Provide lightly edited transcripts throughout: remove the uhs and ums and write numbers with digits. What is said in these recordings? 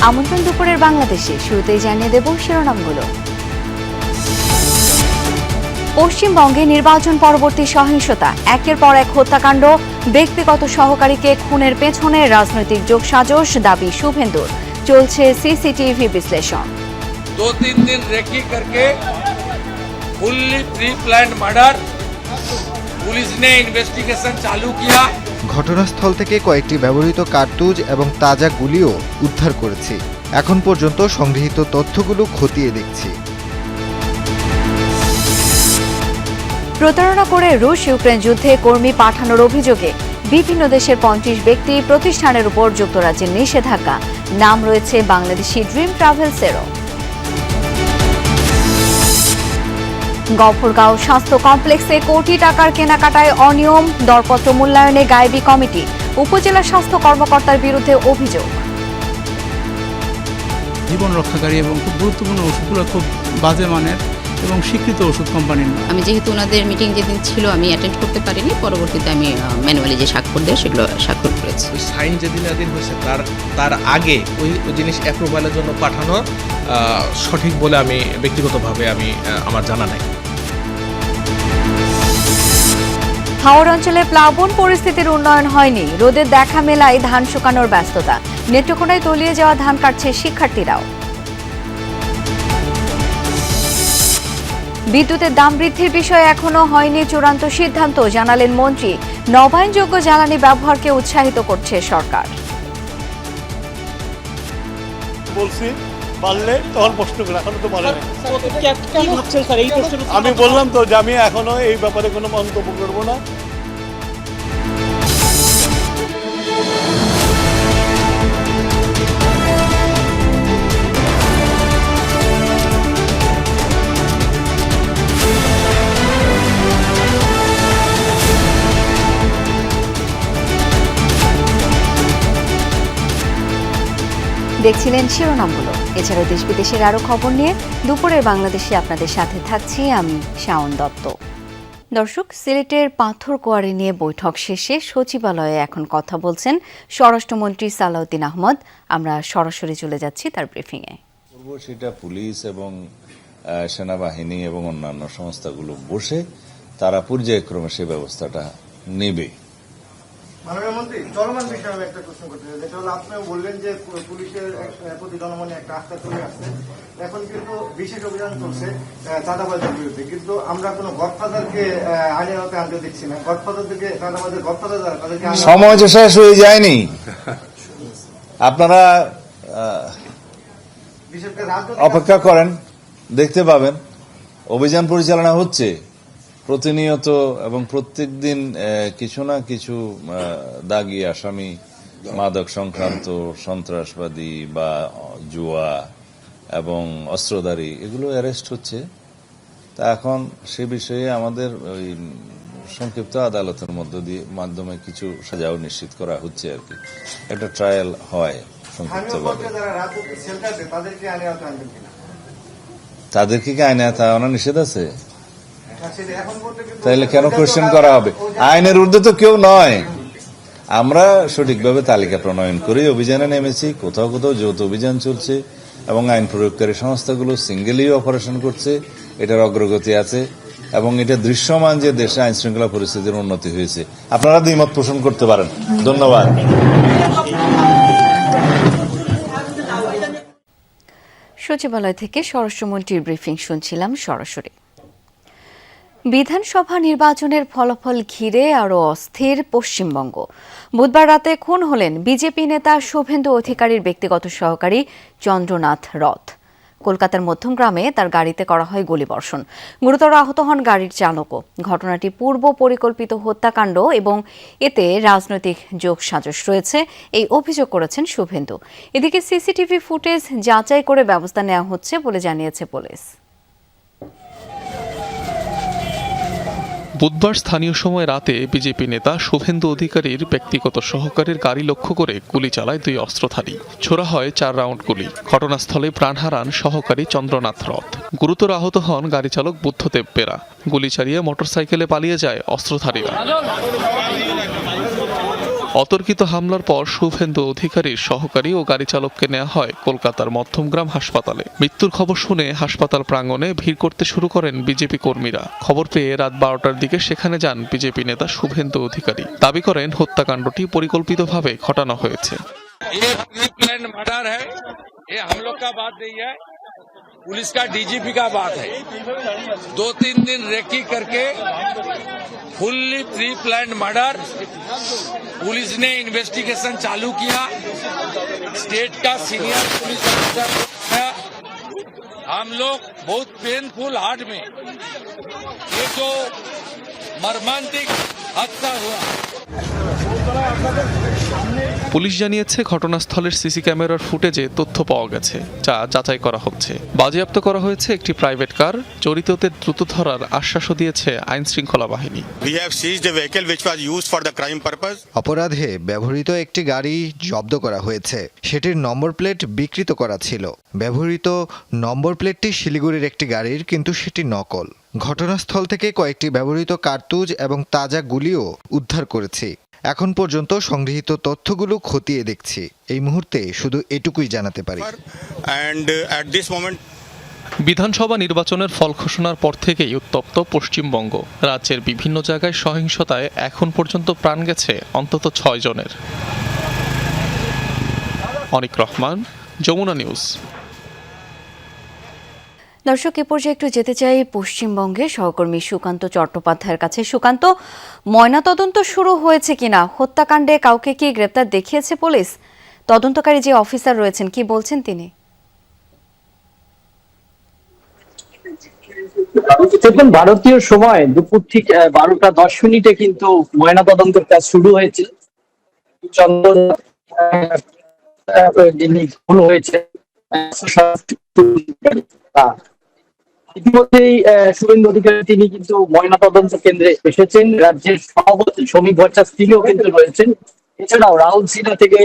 আমন্ত্রণ দুপুরের বাংলাদেশে। শুরুতেই জানিয়ে দেব শিরোনামগুলো। পশ্চিমবঙ্গে নির্বাচন পরবর্তী সহিংসতা, একের পর এক হত্যাকাণ্ড, ব্যক্তিগত সহকারীকে খুনের পেছনে রাজনৈতিক যোগসাজশ, দাবি শুভেন্দুর। চলছে সিসিটিভি বিশ্লেষণ। 2-3 दिन रेकी करके fully pre planned murder, police ने इन्वेस्टिगेशन चालू किया। ঘটনাস্থল থেকে কয়েকটি ব্যবহৃত কার্তুজ এবং তাজা গুলিও উদ্ধার করেছি। এখন পর্যন্ত সংগৃহীত তথ্যগুলো খতিয়ে দেখছি। প্রতারণা করে রুশ ইউক্রেন যুদ্ধে কর্মী পাঠানোর অভিযোগে বিভিন্ন দেশের 35 ব্যক্তি প্রতিষ্ঠানের উপর যুক্তরাজ্যের নিষেধাজ্ঞা। নাম রয়েছে বাংলাদেশি ড্রিম ট্রাভেলসেরও। গফরগাঁও স্বাস্থ্য কমপ্লেক্সে কোটি টাকার কেনাকাটায় অনিয়ম, দরপত্র মূল্যায়নে গায়েবী কমিটি। উপজেলা স্বাস্থ্য কর্মকর্তার বিরুদ্ধে অভিযোগ। জীবন রক্ষাকারী এবং খুব গুরুত্বপূর্ণ ওষুধগুলো খুব বাজে মানের এবং স্বীকৃত ওষুধ কোম্পানির না। আমি যেহেতু ওনাদের মিটিং যেদিন ছিল আমি অ্যাটেন্ড করতে পারিনি, পরবর্তীতে আমি ম্যানুয়ালি যে স্বাক্ষর দেয় সেগুলো স্বাক্ষর করেছি। সাইন যেদিন হয়েছে তার আগে ওই জিনিস অ্যাপ্রুভালের জন্য পাঠানো সঠিক বলে আমি ব্যক্তিগতভাবে আমার জানা নাই। হাওড় অঞ্চলে প্লাবন পরিস্থিতির উন্নয়ন হয়নি। রোদের দেখা মেলায় ধান শুকানোর ব্যস্ততা। নেত্রকোনায় তলিয়ে যাওয়া ধান কাটছে শিক্ষার্থীরাও। বিদ্যুতের দাম বৃদ্ধির বিষয়ে এখনো হয়নি চূড়ান্ত সিদ্ধান্ত, জানালেন মন্ত্রী। নবায়নযোগ্য জ্বালানি ব্যবহারকে উৎসাহিত করছে সরকার। বলছি পারলে তখন প্রশ্ন করে, এখনো তো পারে না। আমি বললাম তো যে আমি এখনো এই ব্যাপারে কোনো মন্তব্য করবো না। দেখছিলেন শিরোনামগুলো। এছাড়াও দেশ বিদেশের আরো খবর নিয়ে দুপুরের বাংলাদেশে আপনাদের সাথে থাকছি আমি শাওন দত্ত। দর্শক, সিলেটের পাথরকুয়ারি নিয়ে বৈঠক শেষে সচিবালয়ে এখন কথা বলছেন স্বরাষ্ট্রমন্ত্রী সালাউদ্দিন আহমদ। আমরা সরাসরি চলে যাচ্ছি তার ব্রিফিংয়ে। সেটা পুলিশ এবং সেনাবাহিনী এবং অন্যান্য সংস্থাগুলো বসে তারা পর্যায়ক্রমে সেই ব্যবস্থাটা নেবে। মাননীয় মন্ত্রী, চলমান বিষয়ে আমি একটা প্রশ্ন করতে চাই, যেটা হলো আপনিও বললেন যে পুলিশের প্রতি জনমনে একটা আস্থা চলে আসছে। এখন কিন্তু বিশেষ অভিযান চলছে চাঁদাবাজের বিরুদ্ধে, কিন্তু আমরা কোনো গডফাদারকে আইনের আওতায় আনতে দিচ্ছি না। গডফাদার থেকে চাঁদাবাজের গডফাদার যারা তাদেরকে সময় যে শেষ হয়ে যায়নি, আপনারা অপেক্ষা করেন, দেখতে পাবেন। অভিযান পরিচালনা হচ্ছে প্রতিনিয়ত এবং প্রত্যেক দিন কিছু না কিছু দাগী আসামি, মাদক সংক্রান্ত, সন্ত্রাসবাদী বা জুয়া এবং অস্ত্রধারী এগুলো অ্যারেস্ট হচ্ছে। তা এখন সে বিষয়ে আমাদের ওই সংক্ষিপ্ত আদালতের মাধ্যমে কিছু সাজাও নিশ্চিত করা হচ্ছে আর কি। একটা ট্রায়াল হয় সংক্ষিপ্তভাবে। তাদেরকে কি আইনে আনা নিষেধ আছে? তাহলে কেন কোয়েশ্চেন করা হবে? আইনের ঊর্ধ্বে তো কেউ নয়। আমরা সঠিকভাবে তালিকা প্রণয়ন করে অভিযানে নেমেছি। কোথাও কোথাও যৌথ অভিযান চলছে এবং আইন প্রয়োগকারী সংস্থাগুলো সিঙ্গেলি অপারেশন করছে। এটার অগ্রগতি আছে এবং এটা দৃশ্যমান যে দেশে আইন শৃঙ্খলা পরিস্থিতির উন্নতি হয়েছে। আপনারা দ্বিমত পোষণ করতে পারেন। ধন্যবাদ। সচিবালয় থেকে স্বরাষ্ট্রমন্ত্রীর ব্রিফিং শুনছিলাম সরাসরি। বিধানসভা নির্বাচনের ফলাফল ঘিরে আরও অস্থির পশ্চিমবঙ্গ। বুধবার রাতে খুন হলেন বিজেপি নেতা শুভেন্দু অধিকারীর ব্যক্তিগত সহকারী চন্দ্রনাথ রথ। কলকাতার মধ্যমগ্রামে তার গাড়িতে করা হয় গুলিবর্ষণ। গুরুতর আহত হন গাড়ির চালকও। ঘটনাটি পূর্ব পরিকল্পিত হত্যাকাণ্ড এবং এতে রাজনৈতিক যোগসাজশ রয়েছে, এই অভিযোগ করেছেন শুভেন্দু। এদিকে সিসিটিভি ফুটেজ যাচাই করে ব্যবস্থা নেওয়া হচ্ছে বলে জানিয়েছে পুলিশ। বুধবার স্থানীয় সময় রাতে বিজেপি নেতা শুভেন্দু অধিকারীর ব্যক্তিগত সহকারীর গাড়ি লক্ষ্য করে গুলি চালায় দুই অস্ত্রধারী। ছোড়া হয় 4 রাউন্ড গুলি। ঘটনাস্থলে প্রাণ হারান সহকারী চন্দ্রনাথ রথ। গুরুতর আহত হন গাড়ি চালক বুদ্ধদেব বেরা। গুলি চালিয়ে মোটরসাইকেলে পালিয়ে যায় অস্ত্রধারীরা। অতর্কিত হামলার পর শুভেন্দু অধিকারীর সহকারী ও গাড়ি চালককে নেওয়া হয় কলকাতার মধ্যমগ্রাম হাসপাতালে। মৃত্যুর খবর শুনে হাসপাতাল প্রাঙ্গণে ভিড় করতে শুরু করেন বিজেপি কর্মীরা। খবর পেয়ে রাত 12টার দিকে সেখানে যান বিজেপি নেতা শুভেন্দু অধিকারী। দাবি করেন হত্যাকাণ্ডটি পরিকল্পিতভাবে ঘটানো হয়েছে। ये प्री प्लान मर्डर है, ये हम लोग का बात नहीं है, पुलिस का डीजीपी का बात है। 2-3 दिन रेकी करके fully pre plan murder, police ने इन्वेस्टिगेशन चालू किया, स्टेट का सीनियर पुलिस ऑफिसर है। हम लोग बहुत पेनफुल हार्ट में ये जो मर्मांतिक हादसा हुआ। পুলিশ জানিয়েছে ঘটনাস্থলের সিসি ক্যামেরার ফুটেজে তথ্য পাওয়া গেছে, যা যাচাই করা হচ্ছে। বাজেয়াপ্ত করা হয়েছে একটি প্রাইভেট কার। জড়িতদের দ্রুত ধরার আশ্বাসও দিয়েছে আইন শৃঙ্খলা বাহিনী। অপরাধে ব্যবহৃত একটি গাড়ি জব্দ করা হয়েছে। সেটির নম্বর প্লেট বিকৃত করা ছিল। ব্যবহৃত নম্বর প্লেটটি শিলিগুড়ির একটি গাড়ির, কিন্তু সেটি নকল। ঘটনাস্থল থেকে কয়েকটি ব্যবহৃত কার্তুজ এবং তাজা গুলিও উদ্ধার করেছি। এখন পর্যন্ত সংগৃহীত তথ্যগুলো খতিয়ে দেখছি। এই মুহূর্তে শুধু এটুকুই জানাতে পারি। বিধানসভা নির্বাচনের ফল ঘোষণার পর থেকেই উত্তপ্ত পশ্চিমবঙ্গ। রাজ্যের বিভিন্ন জায়গায় সহিংসতায় এখন পর্যন্ত প্রাণ গেছে অন্তত 6 জনের। অনিক রহমান, যমুনা নিউজ। দর্শক, এ পর্যায়ে একটু যেতে চাই পশ্চিমবঙ্গে সহকর্মী সুকান্ত চট্টোপাধ্যায়ের কাছে। সুকান্ত, ময়নাতদন্ত শুরু হয়েছে কিনা? হত্যাকাণ্ডে কাউকে কি গ্রেপ্তার দেখিয়েছে পুলিশ? তদন্তকারী যে অফিসার রয়েছেন কি বলছেন তিনি? দেখুন, ভারতীয় সময় দুপুর ঠিক 12টা 10 মিনিটে কিন্তু ময়নাতদন্তের কাজ শুরু হয়েছে। চন্দন যিনি খুন হয়েছে, ইতিমধ্যেই শুভেন্দু অধিকারী তিনি কিন্তু ময়নাতদন্ত কেন্দ্রে এসেছেন। রাজ্যের সভাপতি শ্রমিক ভট্টাচার্য তিনিও কিন্তু রয়েছেন। এছাড়াও রাহুল সিনহা থেকে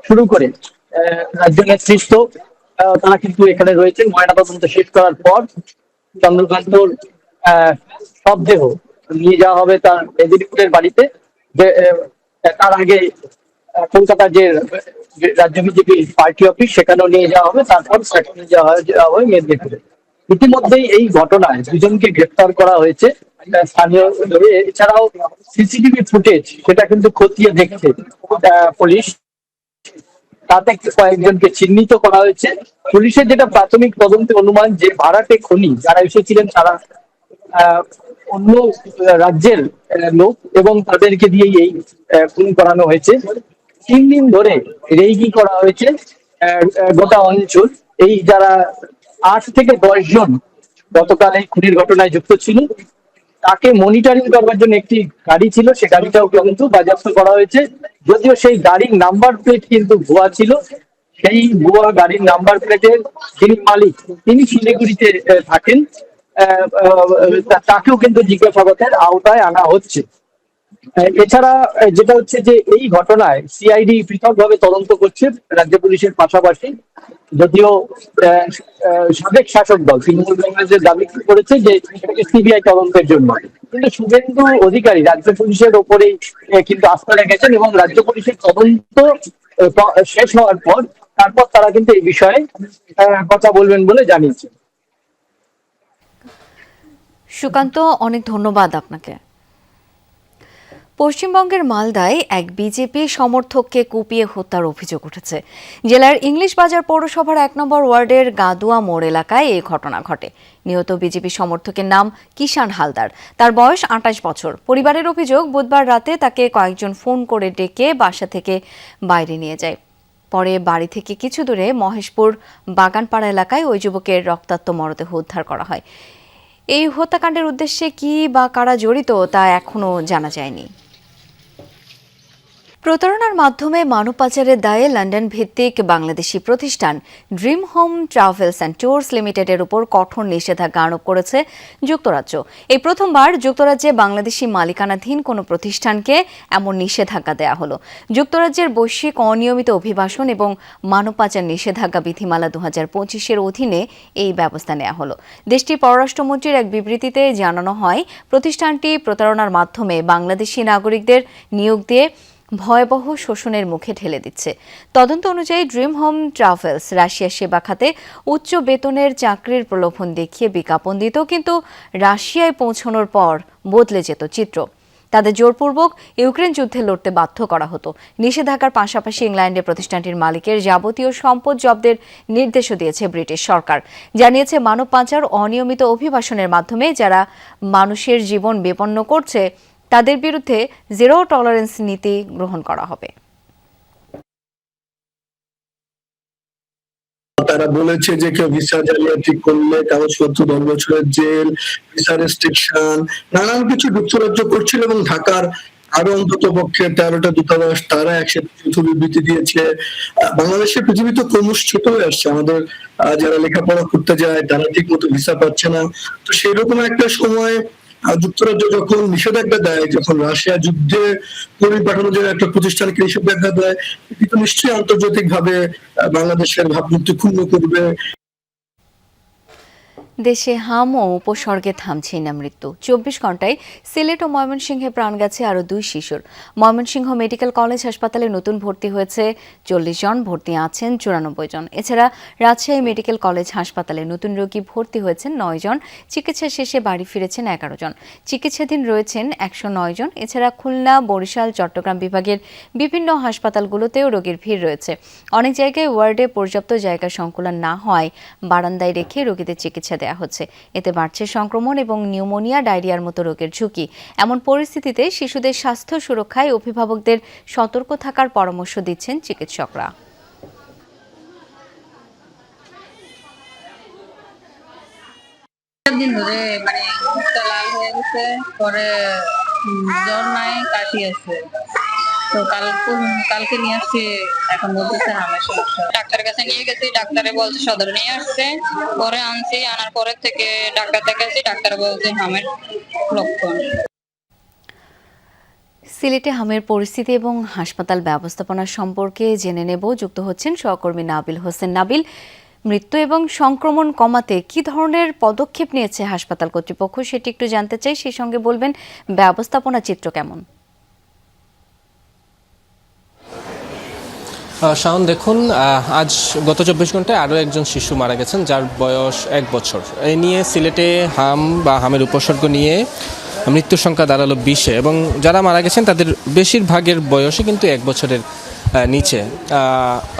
শুরু করে রাজ্য নেতৃত্ব তারা কিন্তু এখানে রয়েছেন। ময়নাতদন্ত শেষ করার পর চন্দ্রকান্তর সব দেহ নিয়ে যাওয়া হবে তার মেদিনীপুরের বাড়িতে। তার আগে কলকাতার যে রাজ্য বিজেপি পার্টি অফিস সেখানেও নিয়ে যাওয়া হবে, তারপর সেখানে যাওয়া হবে মেদিনীপুরে। ইতিমধ্যেই এই ঘটনায় দুজনকে গ্রেপ্তার করা হয়েছে স্থানীয়। এছাড়াও সিসিটিভি ফুটেজ সেটা কিন্তু খতিয়ে দেখছে পুলিশ। তাতে কয়েকজনকে চিহ্নিত করা হয়েছে। পুলিশের যেটা প্রাথমিক তদন্তে অনুমান যে ভাড়াটে খুনি যারা এসেছিলেন তারা অন্য রাজ্যের লোক এবং তাদেরকে দিয়েই এই খুন করানো হয়েছে। 3 দিন ধরে রেইগি করা হয়েছে গোটা অঞ্চল। এই যারা 8 থেকে 10 জন গতকাল এই খুনের ঘটনায় যুক্ত ছিল, তাকে মনিটরিং করবার জন্য একটি গাড়ি ছিল, সে গাড়িটাও কিন্তু বাজেয়াপ্ত করা হয়েছে। যদিও সেই গাড়ির নাম্বার প্লেট কিন্তু ভুয়া ছিল। সেই ভুয়া গাড়ির নাম্বার প্লেটের যিনি মালিক তিনি শিলিগুড়িতে থাকেন, তাকেও কিন্তু জিজ্ঞাসাবাদের আওতায় আনা হচ্ছে। এছাড়া যেটা হচ্ছে যে এই ঘটনায় সিআইডি পৃথকভাবে তদন্ত করছে রাজ্য পুলিশের পাশাপাশি। যদিও সাবেক শাসক দল তৃণমূল কংগ্রেসের দাবি করেছে যে সিবিআই তদন্তের জন্য, কিন্তু শুভেন্দু অধিকারী রাজ্য পুলিশের ওপরেই কিন্তু আস্থা রেখেছেন এবং রাজ্য পুলিশের তদন্ত শেষ হওয়ার পর তারপর তারা কিন্তু এই বিষয়ে কথা বলবেন বলে জানিয়েছে। সুকান্ত, অনেক ধন্যবাদ আপনাকে। পশ্চিমবঙ্গের মালদায় এক বিজেপি সমর্থককে কুপিয়ে হত্যার অভিযোগ উঠেছে। জেলার ইংলিশ বাজার পৌরসভার 1 নম্বর ওয়ার্ডের গাদুয়া মোড় এলাকায় এই ঘটনা ঘটে। নিহত বিজেপি সমর্থকের নাম কিষান হালদার। তার বয়স 28 বছর। পরিবারের অভিযোগ, বুধবার রাতে তাকে কয়েকজন ফোন করে ডেকে বাসা থেকে বাইরে নিয়ে যায়। পরে বাড়ি থেকে কিছু দূরে মহেশপুর বাগানপাড়া এলাকায় ওই যুবকের রক্তাক্ত মরদেহ উদ্ধার করা হয়। এই হত্যাকাণ্ডের উদ্দেশ্যে কি বা কারা জড়িত তা এখনো জানা যায়নি। প্রতারণার মাধ্যমে মানব পাচারের দায়ে লন্ডন ভিত্তিক বাংলাদেশি প্রতিষ্ঠান dream home travels and tours লিমিটেডের উপর কঠোর নিষেধাজ্ঞা আরোপ করেছে যুক্তরাজ্য। এই প্রথমবার যুক্তরাজ্যে বাংলাদেশি মালিকানাধীন কোনো প্রতিষ্ঠানকে এমন নিষেধাজ্ঞা দেওয়া হলো। যুক্তরাজ্যের বৈশ্বিক অনিয়মিত অভিবাসন এবং মানব পাচার নিষেধাজ্ঞা বিধিমালা 2025-এর অধীনে এই ব্যবস্থা নেওয়া হলো। দেশটির পররাষ্ট্রমন্ত্রীর এক বিবৃতিতে জানানো হয়, প্রতিষ্ঠানটি প্রতারণার মাধ্যমে বাংলাদেশি নাগরিকদের নিয়োগ দিয়ে ভয়াবহ শোষণের মুখে ঠেলে দিচ্ছে। তদন্ত অনুযায়ী ড্রিম হোম ট্রাভেলস রাশিয়ার সেবা খাতে উচ্চ বেতনের চাকরির প্রলোভন দেখিয়ে বিজ্ঞাপন দিত, কিন্তু রাশিয়ায় পৌঁছানোর পর বদলে যেত চিত্র। তাদের জোরপূর্বক ইউক্রেন যুদ্ধে লড়তে বাধ্য করা হতো। নিষেধাজ্ঞার পাশাপাশি ইংল্যান্ডে প্রতিষ্ঠানটির মালিকের যাবতীয় সম্পদ জব্দের নির্দেশও দিয়েছে ব্রিটিশ সরকার। জানিয়েছে, মানব পাচার, অনিয়মিত অভিবাসনের মাধ্যমে যারা মানুষের জীবন বিপন্ন করছে তাদের বিরুদ্ধে জিরো টলারেন্স নীতি গ্রহণ করা হবে। তারা বলেছে যে কেউ ভিসা জালিয়াতি করলে কাগজপত্র 10 বছরের জেল, ভিসা রেস্ট্রিকশন, নানান কিছু যুক্তরাজ্য করছিল এবং ঢাকার আরো অন্তত পক্ষে 13টা দূতাবাস তারা একসাথে যৌথ বিবৃতি দিয়েছে। বাংলাদেশের পৃথিবী তো ক্রমশ ছোট হয়ে আসছে, আমাদের যারা লেখাপড়া করতে যায় তারা ঠিক মতো ভিসা পাচ্ছে না। তো সেরকম একটা সময় যুক্তরাজ্য যখন নিষেধাজ্ঞা দেয়, যখন রাশিয়া যুদ্ধে কর্মী পাঠানোর জন্য একটা প্রতিষ্ঠানকে নিষেধাজ্ঞা দেয়, কিন্তু নিশ্চয়ই আন্তর্জাতিক ভাবে বাংলাদেশের ভাবমূর্তি ক্ষুণ্ণ করবে। দেশে হাম ও উপসর্গে থামছেই না মৃত্যু। 24 ঘন্টায় সিলেট ও ময়মনসিংহে প্রাণ গেছে আরও 2 শিশুর। ময়মনসিংহ মেডিকেল কলেজ হাসপাতালে নতুন ভর্তি হয়েছে 40 জন, ভর্তি আছেন 94 জন। এছাড়া রাজশাহী মেডিকেল কলেজ হাসপাতালে নতুন রোগী ভর্তি হয়েছেন 9 জন, চিকিৎসা শেষে বাড়ি ফিরেছেন 11 জন। চিকিৎসাধীন রয়েছেন 109 জন। এছাড়া খুলনা, বরিশাল, চট্টগ্রাম বিভাগের বিভিন্ন হাসপাতালগুলোতেও রোগীর ভিড় রয়েছে। অনেক জায়গায় ওয়ার্ডে পর্যাপ্ত জায়গা সংকুলান না হওয়ায় বারান্দায় রেখে রোগীদের চিকিৎসা দেওয়া হচ্ছে। এতে বাড়ছে সংক্রমণ এবং নিউমোনিয়া, ডায়রিয়ার মতো রোগের ঝুঁকি। এমন পরিস্থিতিতে শিশুদের স্বাস্থ্য সুরক্ষায় অভিভাবকদের সতর্ক থাকার পরামর্শ দিচ্ছেন চিকিৎসকরা। দিন ধরে মানে মুখটা লাল হয়ে গেছে, পরে জ্বর নাই, কাশি আছে। তো কালকে নিয়ে আসছি, এখন বলতেছে হামের সমস্যা। ডাক্তারের কাছে নিয়ে গেছি, ডাক্তারে বলছে সদরে নিয়ে আসছে, পরে আনছি, আনার পরের থেকে ডাক্তার দেখাচ্ছি, ডাক্তার বলছে হামের লক্ষণ। সিলেটে হামের পরিস্থিতি এবং হাসপাতাল ব্যবস্থাপনা সম্পর্কে জেনে নেব। যুক্ত হচ্ছেন সহকর্মী নাবিল হোসেন। নাবিল, মৃত্যু এবং সংক্রমণ কমাতে কি ধরনের পদক্ষেপ নিয়েছে হাসপাতাল কর্তৃপক্ষ সেটি একটু জানতে চাই। সেই সঙ্গে বলবেন ব্যবস্থাপনা চিত্র কেমন? শাওন, দেখুন, আজ গত 24 ঘন্টায় আরও একজন শিশু মারা গেছেন যার বয়স 1 বছর। এই নিয়ে সিলেটে হাম বা হামের উপসর্গ নিয়ে মৃত্যুর সংখ্যা দাঁড়ালো 20-এ এবং যারা মারা গেছেন তাদের বেশিরভাগের বয়সে কিন্তু 1 বছরের নিচে।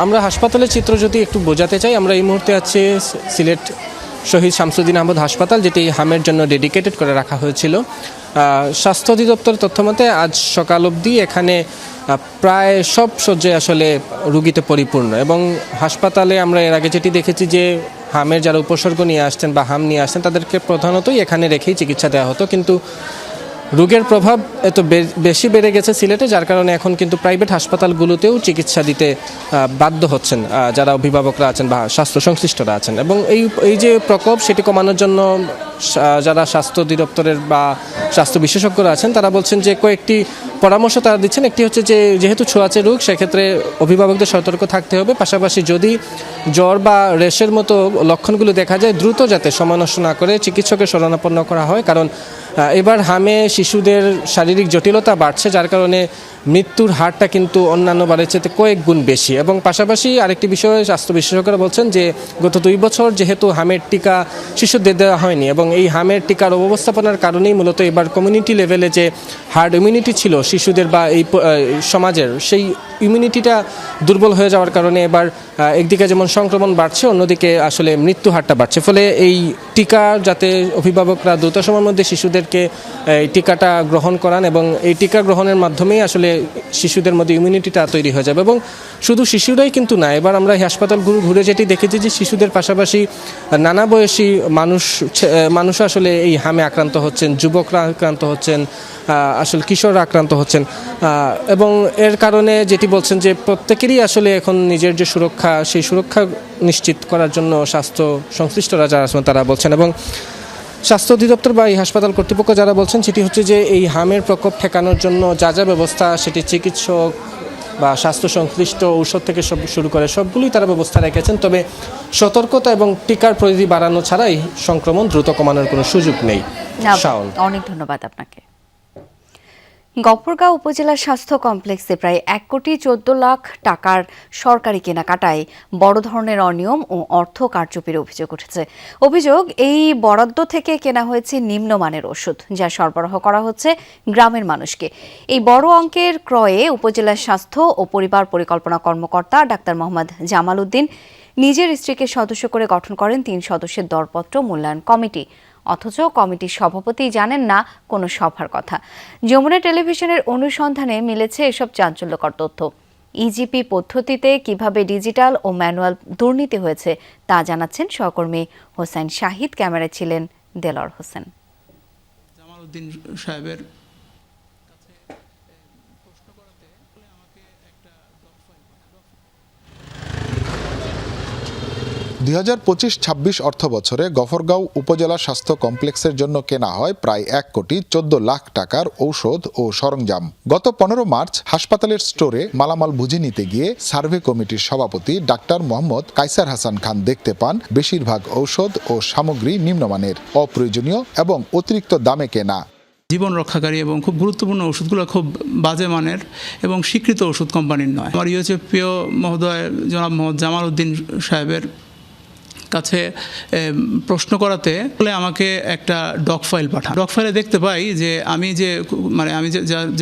আমরা হাসপাতালের চিত্র যদি একটু বোঝাতে চাই, আমরা এই মুহূর্তে আছি সিলেট শহীদ শামসুদ্দিন আহমদ হাসপাতাল, যেটি হামের জন্য ডেডিকেটেড করে রাখা হয়েছিল। স্বাস্থ্য অধিদপ্তর তথ্যমতে আজ সকাল অবধি এখানে প্রায় সব শয্যায় আসলে রুগীতে পরিপূর্ণ এবং হাসপাতালে আমরা এর আগে যেটি দেখেছি যে হামের যারা উপসর্গ নিয়ে আসতেন বা হাম নিয়ে আসতেন তাদেরকে প্রধানতই এখানে রেখেই চিকিৎসা দেওয়া হতো, কিন্তু রোগের প্রভাব এত বেশি বেড়ে গেছে সিলেটে, যার কারণে এখন কিন্তু প্রাইভেট হাসপাতালগুলোতেও চিকিৎসা দিতে বাধ্য হচ্ছেন যারা অভিভাবকরা আছেন বা স্বাস্থ্য সংশ্লিষ্টরা আছেন। এবং এই যে প্রকোপ সেটি কমানোর জন্য যারা স্বাস্থ্য অধিদপ্তরের বা স্বাস্থ্য বিশেষজ্ঞরা আছেন তারা বলছেন যে কয়েকটি পরামর্শ তারা দিচ্ছেন। একটি হচ্ছে যে যেহেতু ছোঁয়াচে রোগ সেক্ষেত্রে অভিভাবকদের সতর্ক থাকতে হবে, পাশাপাশি যদি জ্বর বা র্যাশের মতো লক্ষণগুলো দেখা যায় দ্রুত যাতে সময় নষ্ট না করে চিকিৎসকের শরণাপন্ন করা হয়, কারণ এবার হামে শিশুদের শারীরিক জটিলতা বাড়ছে, যার কারণে মৃত্যুর হারটা কিন্তু অন্যান্য বারের চেয়ে কয়েক গুণ বেশি। এবং পাশাপাশি আরেকটি বিষয়ে স্বাস্থ্য বিশেষজ্ঞরা বলছেন যে গত 2 বছর যেহেতু হামের টিকা শিশুদের দেওয়া হয়নি এবং এই হামের টিকার অব্যবস্থাপনার কারণেই মূলত এবার কমিউনিটি লেভেলে যে হার্ড ইমিউনিটি ছিল শিশুদের বা এই সমাজের, সেই ইমিউনিটিটা দুর্বল হয়ে যাওয়ার কারণে এবার একদিকে যেমন সংক্রমণ বাড়ছে, অন্যদিকে আসলে মৃত্যু হারটা বাড়ছে। ফলে এই টিকা যাতে অভিভাবকরা দ্রুত সময়ের মধ্যে শিশুদেরকে এই টিকাটা গ্রহণ করান এবং এই টিকা গ্রহণের মাধ্যমেই আসলে শিশুদের মধ্যে ইমিউনিটিটা তৈরি হয়ে যাবে। এবং শুধু শিশুরাই কিন্তু না, এবার আমরা হাসপাতাল ঘুরে যেটি দেখেছি যে শিশুদের পাশাপাশি নানা বয়সী মানুষ আসলে এই হামে আক্রান্ত হচ্ছেন, যুবকরা আক্রান্ত হচ্ছেন, আসলে কিশোররা আক্রান্ত হচ্ছেন। এবং এর কারণে যেটি বলছেন যে প্রত্যেকেরই আসলে এখন নিজের যে সুরক্ষা সেই সুরক্ষা নিশ্চিত করার জন্য স্বাস্থ্য সংশ্লিষ্টরা যারা আছেন তারা বলছেন। এবং স্বাস্থ্য অধিদপ্তর বা এই হাসপাতাল কর্তৃপক্ষ যারা বলছেন সেটি হচ্ছে যে এই হামের প্রকোপ ঠেকানোর জন্য যা যা ব্যবস্থা সেটি চিকিৎসক বা স্বাস্থ্য সংশ্লিষ্ট ঔষধ থেকে শুরু করে সবগুলোই তারা ব্যবস্থা রেখেছেন, তবে সতর্কতা এবং টিকার পরিধি বাড়ানো ছাড়াই সংক্রমণ দ্রুত কমানোর কোনো সুযোগ নেই। অনেক ধন্যবাদ আপনাকে। গফরগাঁও উপজেলা স্বাস্থ্য কমপ্লেক্সে প্রায় 1,14,00,000 টাকার সরকারি কেনাকাটায় বড় ধরনের অনিয়ম ও অর্থ কারচুপির অভিযোগ উঠেছে। অভিযোগ, এই বরাদ্দ থেকে কেনা হয়েছে নিম্নমানের ওষুধ, যা সরবরাহ করা হচ্ছে গ্রামের মানুষকে। এই বড় অঙ্কের ক্রয়ে উপজেলা স্বাস্থ্য ও পরিবার পরিকল্পনা কর্মকর্তা ডাক্তার মোহাম্মদ জামাল উদ্দিন নিজের স্ত্রীকে সদস্য করে গঠন করেন 3 সদস্যের দরপত্র মূল্যায়ন কমিটি। অথচ কমিটির সভাপতি জানেন না কোনো সভার কথা। যমুনা টেলিভিশনের অনুসন্ধানে মিলেছে এসব চাঞ্চল্যকর তথ্য। ইজিপি পদ্ধতিতে কিভাবে ডিজিটাল ও ম্যানুয়াল দুর্নীতি হয়েছে তা জানাচ্ছেন সহকর্মী হোসেন শাহিদ। ক্যামেরায় ছিলেন দেলোয়ার হোসেন। জামাল উদ্দিন সাহেবের 2025-26 অর্থ বছরে গফরগাঁও উপজেলা স্বাস্থ্য কমপ্লেক্সের জন্য কেনা হয় প্রায় 1,14,00,000 টাকার ঔষধ ও সরঞ্জাম। গত 15 মার্চ হাসপাতালের স্টোরে মালামাল বুঝে নিতে গিয়ে সার্ভে কমিটির সভাপতি ডাক্তার মোহাম্মদ কায়সার হাসান খান দেখতে পান বেশিরভাগ ঔষধ ও সামগ্রী নিম্নমানের, অপ্রয়োজনীয় এবং অতিরিক্ত দামে কেনা। জীবন রক্ষাকারী এবং খুব গুরুত্বপূর্ণ ওষুধগুলো খুব বাজে মানের এবং স্বীকৃত ওষুধ কোম্পানির নয়। আমার ইউএচএফপিও মহোদয় জনাব মোহাম্মদ জামাল উদ্দিন সাহেবের কাছে প্রশ্ন করাতে আমাকে একটা ডক ফাইল পাঠান। ডক ফাইলে দেখতে পাই যে আমি